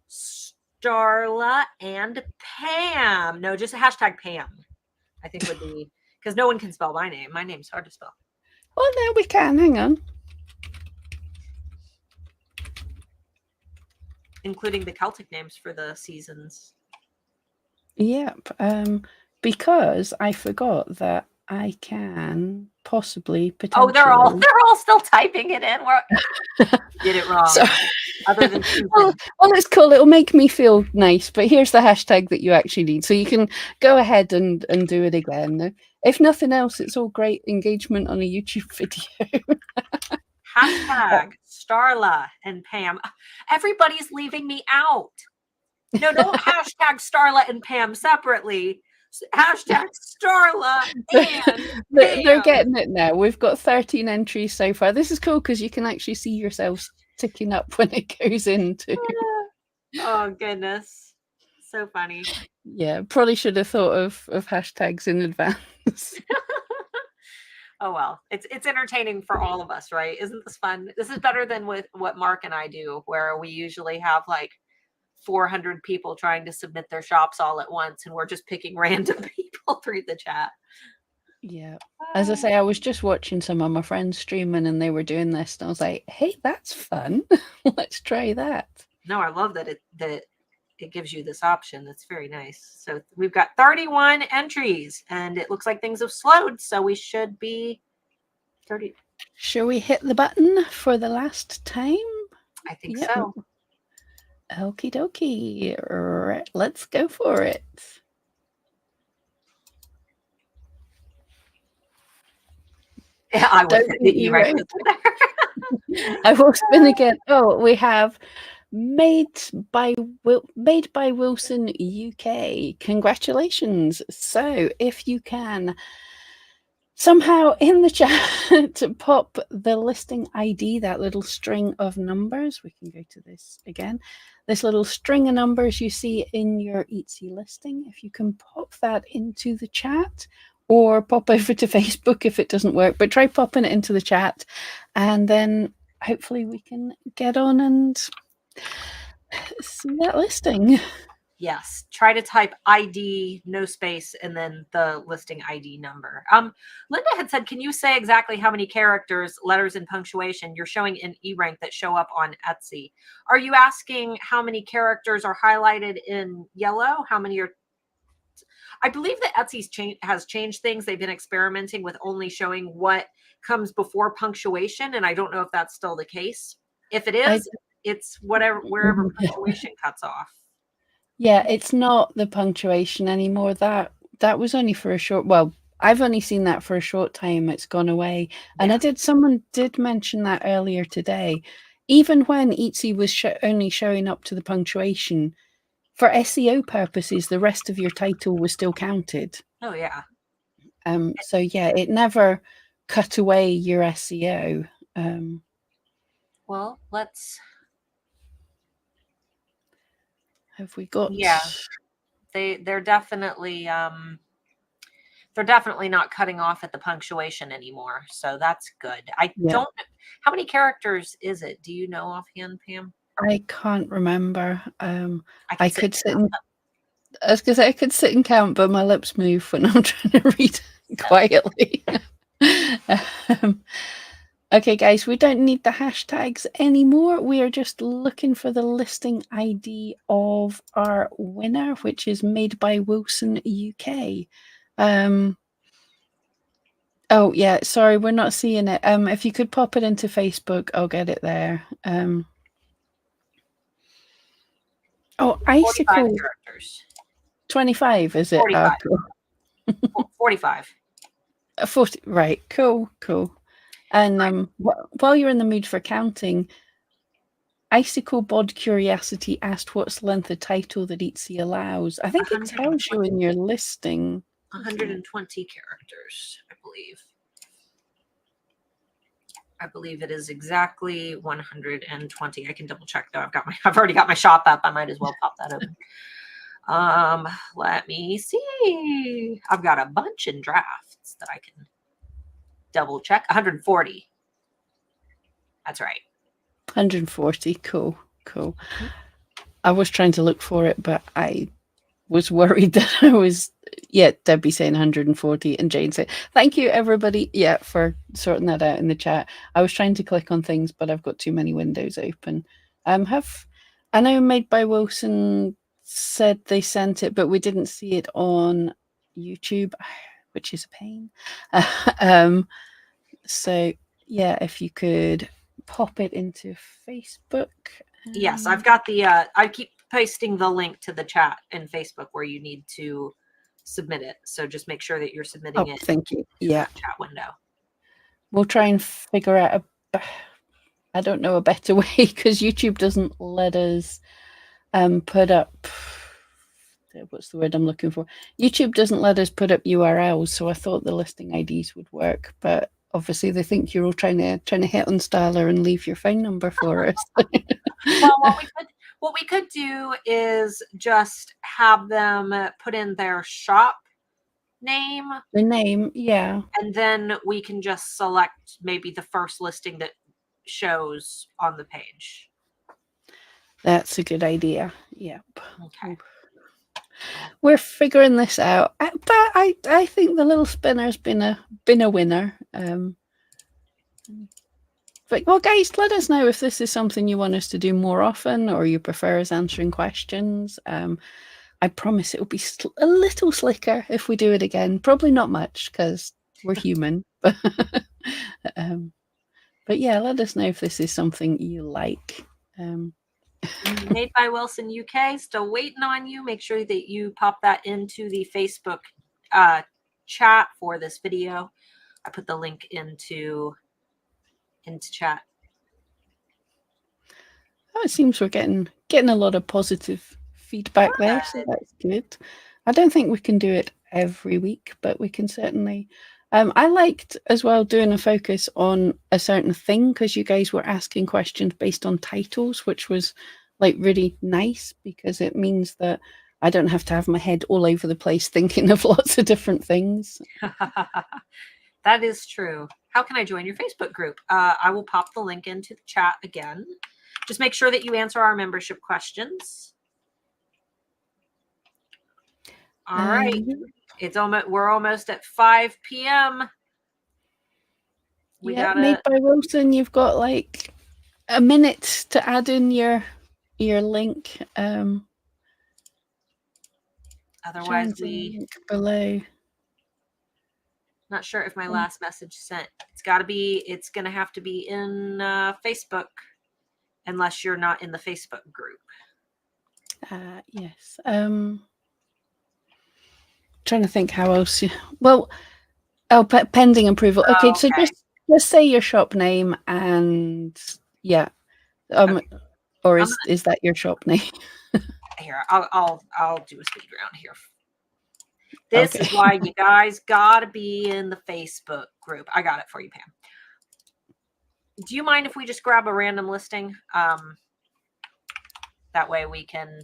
Starla and Pam. No, just a hashtag Pam, I think would be, because no one can spell my name. My name's hard to spell. Oh, there we can. Hang on. Including the Celtic names for the seasons. Yep. Because I forgot that I can possibly Oh, potentially. they're all still typing it in. Did it wrong. So, Other than well, Susan. it's cool. It'll make me feel nice. But here's the hashtag that you actually need, so you can go ahead and do it again. If nothing else, it's all great engagement on a YouTube video. Hashtag Starla and Pam. Everybody's leaving me out. No, don't hashtag Starla and Pam separately. Hashtag Starla and They're Pam. getting it now. We've got 13 entries so far. This is cool because you can actually see yourselves ticking up when it goes into. Oh, goodness. So funny. Yeah, probably should have thought of hashtags in advance. Oh, well, it's entertaining for all of us, right? Isn't this fun? This is better than with what Mark and I do, where we usually have like 400 people trying to submit their shops all at once, and we're just picking random people through the chat. Yeah. As I say, I was just watching some of my friends streaming and they were doing this, and I was like, hey, that's fun. Let's try that. No, I love that it gives you this option. That's very nice. So we've got 31 entries, and it looks like things have slowed, so we should be 30. Shall we hit the button for the last time? I think so. Okie dokie. Right, let's go for it. Yeah, I was the eRank. I will spin again. Oh, we have made by Wilson UK. Congratulations. So if you can somehow in the chat to pop the listing ID, that little string of numbers, we can go to this again, this little string of numbers you see in your Etsy listing, if you can pop that into the chat or pop over to Facebook if it doesn't work, but try popping it into the chat, and then hopefully we can get on and see that listing. Yes, try to type ID, no space, and then the listing ID number. Linda had said, can you say exactly how many characters, letters, and punctuation you're showing in eRank that show up on Etsy? Are you asking how many characters are highlighted in yellow? How many are? I believe that Etsy's has changed things. They've been experimenting with only showing what comes before punctuation, and I don't know if that's still the case. If it is, it's wherever punctuation cuts off. Yeah, it's not the punctuation anymore. That was only for a short, well, I've only seen that for a short time. It's gone away. And someone did mention that earlier today. Even when Etsy was only showing up to the punctuation, for SEO purposes, the rest of your title was still counted. Oh, yeah. So yeah, it never cut away your SEO. Well, let's. Have we got? Yeah, they're definitely not cutting off at the punctuation anymore, so that's good. I don't. How many characters is it? Do you know offhand, Pam? I can't remember. I could sit and. I was gonna say I could sit and count, but my lips move when I'm trying to read quietly. Okay, guys, we don't need the hashtags anymore. We are just looking for the listing ID of our winner, which is Made by Wilson UK. Oh yeah, sorry, we're not seeing it. If you could pop it into Facebook, I'll get it there. Oh, Icicle. 25, is it? 45. 45. 40, right, cool. And while you're in the mood for counting, Icicle Bod Curiosity asked what's length of title that Etsy allows. I think it tells you in your listing. 120 characters, I believe. I believe it is exactly 120. I can double check though. I've already got my shop up. I might as well pop that open. Let me see. I've got a bunch in drafts that I can double check. 140. That's right. 140. Cool. I was trying to look for it, but I was worried that I was, Debbie saying 140 and Jane said, thank you everybody, for sorting that out in the chat. I was trying to click on things, but I've got too many windows open. I know Made by Wilson said they sent it, but we didn't see it on YouTube, which is a pain. So yeah, if you could pop it into Facebook. Yes, I've got the, I keep pasting the link to the chat in Facebook where you need to submit it. So just make sure that you're submitting it Thank you. to Yeah. that chat window. We'll try and figure out I don't know a better way because YouTube doesn't let us put up, what's the word I'm looking for? YouTube doesn't let us put up URLs, so I thought the listing IDs would work, but obviously they think you're all trying to hit on Styler and leave your phone number for us. Well, what we could do is just have them put in their shop name. The name, yeah. And then we can just select maybe the first listing that shows on the page. That's a good idea. Yep. Okay. We're figuring this out, but I think the little spinner's been a winner. But well, guys, let us know if this is something you want us to do more often, or you prefer us answering questions. I promise it will be a little slicker if we do it again. Probably not much because we're human, but yeah, let us know if this is something you like. Made by Wilson UK, still waiting on you. Make sure that you pop that into the Facebook chat for this video. I put the link into chat. Oh, it seems we're getting a lot of positive feedback there, so that's good. I don't think we can do it every week, but we can certainly. I liked as well doing a focus on a certain thing because you guys were asking questions based on titles, which was like really nice because it means that I don't have to have my head all over the place thinking of lots of different things. That is true. How can I join your Facebook group? I will pop the link into the chat again. Just make sure that you answer our membership questions. All right. It's almost, we're almost at 5 p.m. Yeah, Made by Wilson, you've got like a minute to add in your link. Otherwise, we below. Not sure if my last message sent. It's going to have to be in Facebook unless you're not in the Facebook group. Yes. Trying to think how else. Well, pending approval. Okay, so just say your shop name and yeah. Or is that your shop name? Here, I'll do a speed round here. This is why you guys gotta be in the Facebook group. I got it for you, Pam. Do you mind if we just grab a random listing? That way we can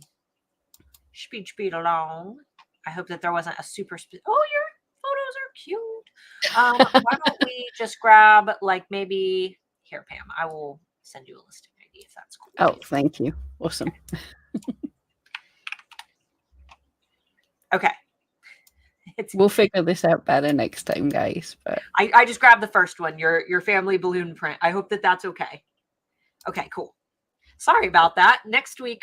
speed along. I hope that there wasn't a super speed. Oh, your photos are cute. Why don't we just grab like maybe here, Pam? I will send you a listing ID if that's cool. Oh, thank you. Awesome. Okay. We'll figure this out better next time, guys. But I just grabbed the first one, your family balloon print. I hope that that's okay. Okay, cool. Sorry about that. Next time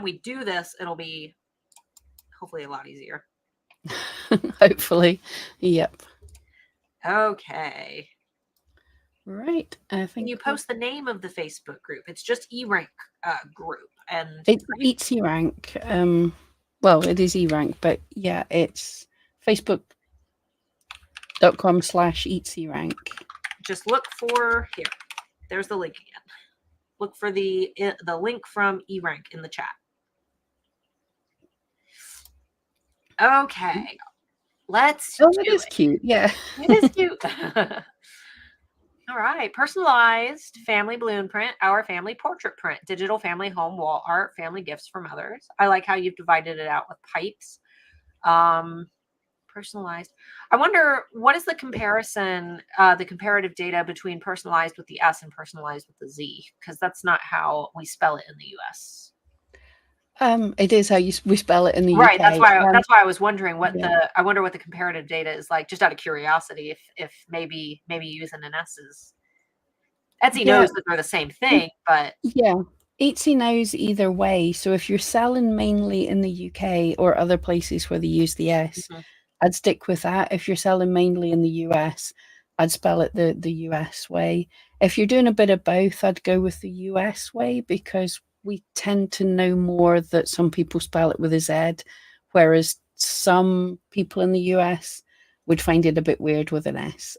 we do this, it'll be hopefully a lot easier. Hopefully. Yep. Okay. Right. I think. Can you post the name of the Facebook group? It's just eRank group, and it's eRank. Well, it is eRank, but yeah, it's facebook.com/eatserank. Just look for here. There's the link again. Look for the link from eRank in the chat. Okay. Let's do it. Is cute. Yeah. It is cute. All right. Personalized family balloon print, our family portrait print, digital family home wall art, family gifts from others. I like how you've divided it out with pipes. Personalized. I wonder what is the comparison, the comparative data between personalized with the S and personalized with the Z, because that's not how we spell it in the US. It is how we spell it in the right. UK. That's why I was wondering what I wonder what the comparative data is like, just out of curiosity, if maybe using an S is. Etsy knows that they're the same thing, but yeah, Etsy knows either way. So if you're selling mainly in the UK or other places where they use the S, Mhm. I'd stick with that. If you're selling mainly in the US, I'd spell it the US way. If you're doing a bit of both, I'd go with the US way because we tend to know more that some people spell it with a Z, whereas some people in the US would find it a bit weird with an S.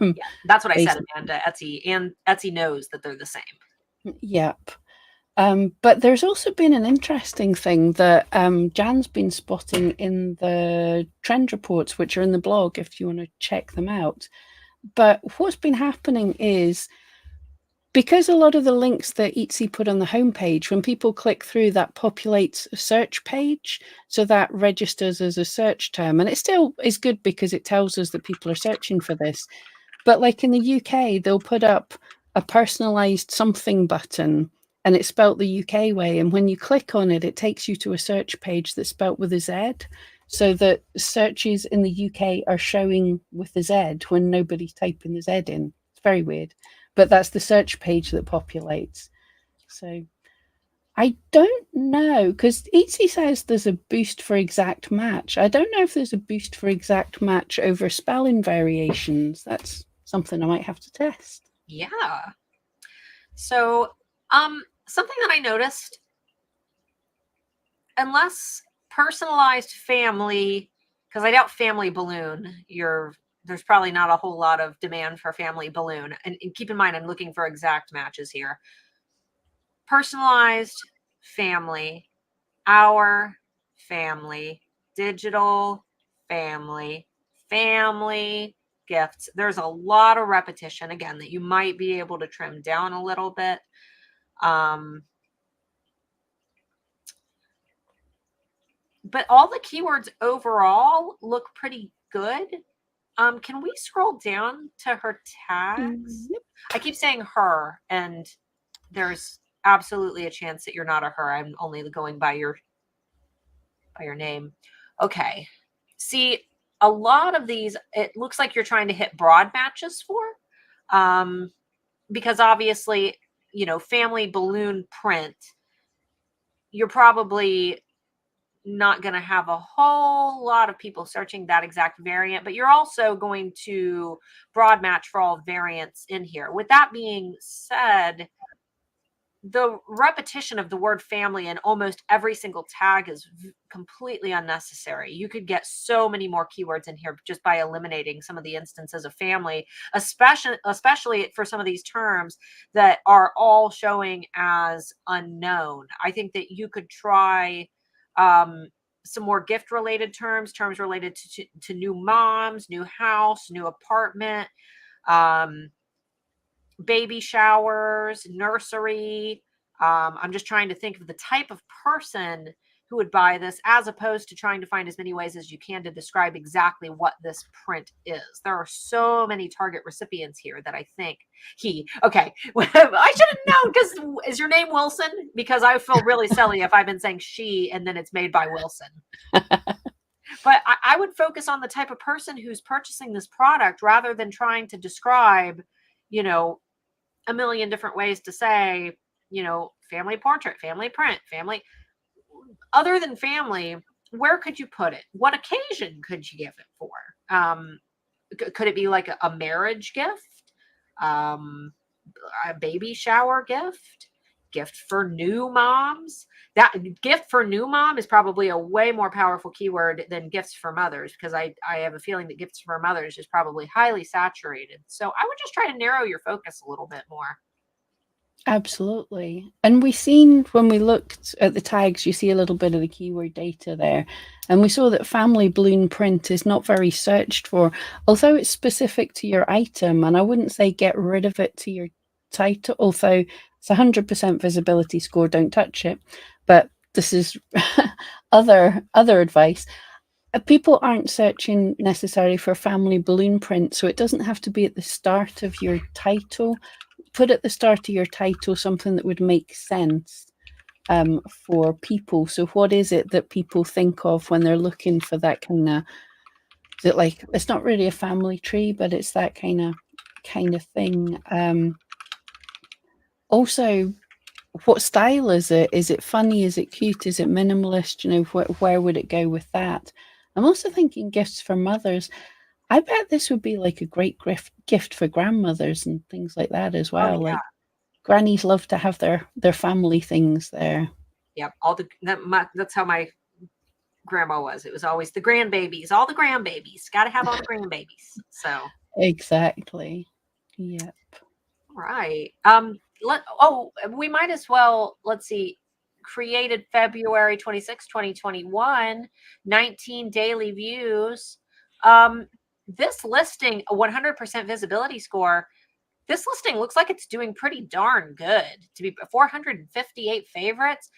Yeah, that's what I said, Basically, Amanda. Etsy knows that they're the same. yep. But there's also been an interesting thing that Jan's been spotting in the trend reports, which are in the blog if you want to check them out. But what's been happening is because a lot of the links that Etsy put on the homepage, when people click through, that populates a search page. So that registers as a search term. And it still is good because it tells us that people are searching for this. But like in the UK, they'll put up a personalized something button and it's spelt the UK way. And when you click on it, it takes you to a search page that's spelt with a Z. So that searches in the UK are showing with the Z when nobody's typing the Z in. It's very weird. But that's the search page that populates. So I don't know because Etsy says there's a boost for exact match. I don't know if there's a boost for exact match over spelling variations. That's something I might have to test. Yeah. So, something that I noticed, unless personalized family, because I doubt family balloon, there's probably not a whole lot of demand for family balloon. And keep in mind, I'm looking for exact matches here. Personalized family, our family, digital family, family gifts. There's a lot of repetition again that you might be able to trim down a little bit. But all the keywords overall look pretty good. Can we scroll down to her tags? Yep. I keep saying her, and there's absolutely a chance that you're not a her. I'm only going by your name. Okay. See, a lot of these, it looks like you're trying to hit broad matches for, because obviously, family balloon print, you're probably not going to have a whole lot of people searching that exact variant, but you're also going to broad match for all variants in here. With that being said, the repetition of the word family in almost every single tag is completely unnecessary. You could get so many more keywords in here just by eliminating some of the instances of family, especially for some of these terms that are all showing as unknown. I think that you could try some more gift related terms related to new moms, new house, new apartment, um, baby showers, nursery. I'm just trying to think of the type of person who would buy this, as opposed to trying to find as many ways as you can to describe exactly what this print is. There are so many target recipients here that I think okay, I should have known, because is your name Wilson? Because I feel really silly if I've been saying she and then it's made by Wilson. But I would focus on the type of person who's purchasing this product rather than trying to describe, a million different ways to say, family portrait, family print, family. Other than family, where could you put it? What occasion could you give it for? Could it be like a marriage gift, um, a baby shower gift for new moms? That gift for new mom is probably a way more powerful keyword than gifts for mothers, because I have a feeling that gifts for mothers is probably highly saturated. So I would just try to narrow your focus a little bit more. Absolutely. And we seen when we looked at the tags, you see a little bit of the keyword data there. And we saw that family balloon print is not very searched for, although it's specific to your item. And I wouldn't say get rid of it to your title, although it's 100% visibility score, don't touch it. But this is other advice. People aren't searching necessarily for family balloon print, so it doesn't have to be at the start of your title. Put at the start of your title something that would make sense for people. So what is it that people think of when they're looking for that kind of, is it like, it's not really a family tree, but it's that kind of thing. Also, what style is it? Is it funny? Is it cute? Is it minimalist? You know, where would it go with that? I'm also thinking gifts for mothers. I bet this would be like a great gift for grandmothers and things like that as Oh well. yeah. Like grannies love to have their family things there. Yep. That's how my grandma was. It was always the grandbabies, all the grandbabies. Got to have all the grandbabies. So, Exactly. Yeah. right. We might as well, let's see, created February 26, 2021, 19 daily views. This listing, a 100% visibility score, this listing looks like it's doing pretty darn good to be 458 favorites,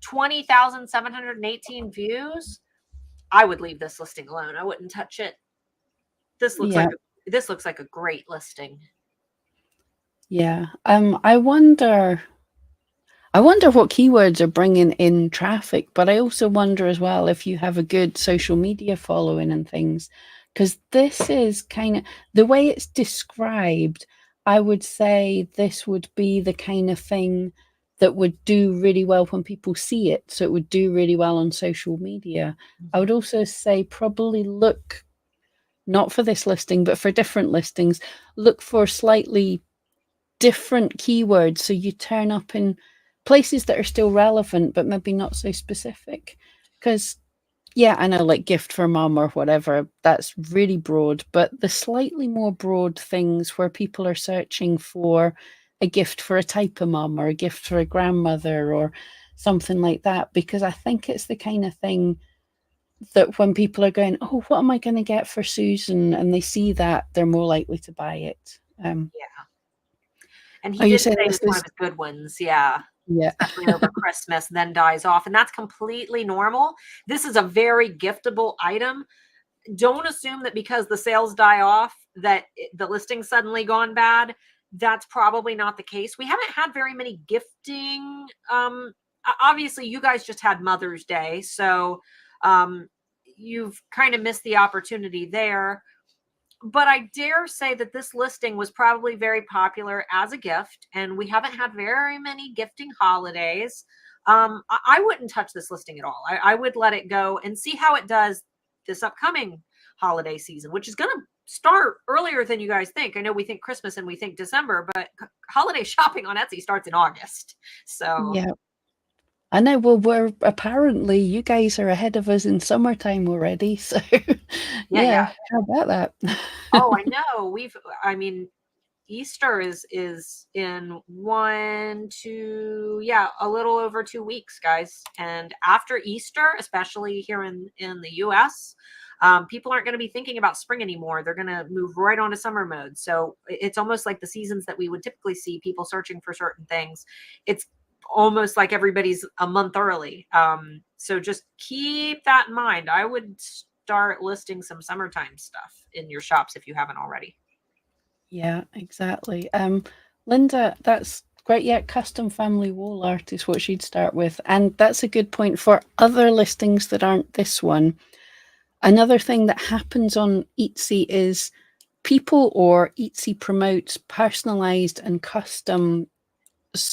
20,718 views. I would leave this listing alone. I wouldn't touch it. This looks like Yeah. a great listing. Yeah. I wonder what keywords are bringing in traffic, but I also wonder as well if you have a good social media following and things, because this is kind of the way it's described. I would say this would be the kind of thing that would do really well when people see it. So it would do really well on social media. I would Mhm. also say probably look not for this listing, but for different listings, look for slightly different keywords so you turn up in places that are still relevant but maybe not so specific. Because yeah, I know, like gift for mom or whatever, that's really broad, but the slightly more broad things where people are searching for a gift for a type of mom or a gift for a grandmother or something like that, because I think it's the kind of thing that when people are going, oh, what am I going to get for Susan, and they see that, they're more likely to buy it. Yeah. And he Are you did saying say it this was one of is his good ones. Yeah. yeah. Especially over Christmas, then dies off. And that's completely normal. This is a very giftable item. Don't assume that because the sales die off that the listing's suddenly gone bad. That's probably not the case. We haven't had very many gifting. Obviously, you guys just had Mother's Day, so um, you've kind of missed the opportunity there. But I dare say that this listing was probably very popular as a gift, and we haven't had very many gifting holidays. I wouldn't touch this listing at all. I would let it go and see how it does this upcoming holiday season, which is going to start earlier than you guys think. I know we think Christmas and we think December, but holiday shopping on Etsy starts in August. So, Yeah. I know. Well, we're apparently you guys are ahead of us in summertime already. So, yeah, yeah. yeah, how about that? Oh, I know. I mean, Easter is in a little over 2 weeks, guys. And after Easter, especially here in the US, people aren't going to be thinking about spring anymore. They're going to move right on to summer mode. So it's almost like the seasons that we would typically see people searching for certain things. It's almost like everybody's a month early. So just keep that in mind. I would start listing some summertime stuff in your shops if you haven't already. Yeah, exactly. Linda, that's great. Yeah, custom family wall art is what she'd start with. And that's a good point for other listings that aren't this one. Another thing that happens on Etsy is people or Etsy promotes personalized and custom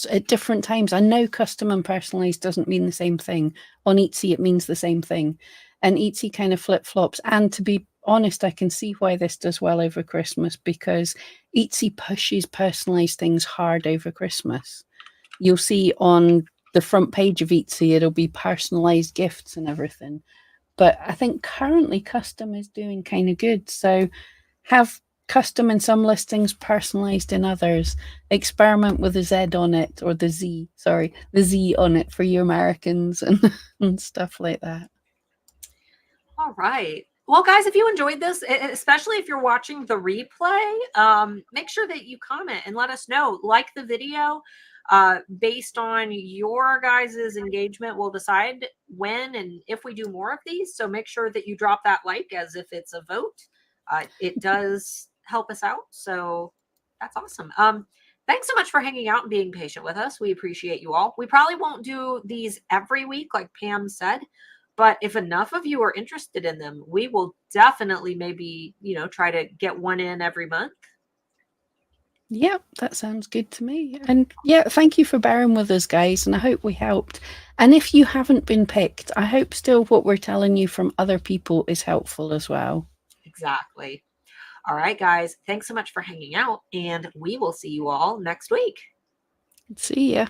at different times. I know custom and personalized doesn't mean the same thing. On Etsy, it means the same thing. And Etsy kind of flip flops. And to be honest, I can see why this does well over Christmas because Etsy pushes personalized things hard over Christmas. You'll see on the front page of Etsy, it'll be personalized gifts and everything. But I think currently custom is doing kind of good. So have custom in some listings, personalized in others. Experiment with the Z on it or the Z on it for you Americans and stuff like that. All right. Well, guys, if you enjoyed this, especially if you're watching the replay, make sure that you comment and let us know. Like the video. Based on your guys' engagement, we'll decide when and if we do more of these. So make sure that you drop that like as if it's a vote. It does help us out. So that's awesome. Thanks so much for hanging out and being patient with us. We appreciate you all. We probably won't do these every week, like Pam said. But if enough of you are interested in them, we will definitely maybe, try to get one in every month. Yeah, that sounds good to me. And yeah, thank you for bearing with us, guys. And I hope we helped. And if you haven't been picked, I hope still what we're telling you from other people is helpful as well. Exactly. All right, guys. Thanks so much for hanging out, and we will see you all next week. See ya.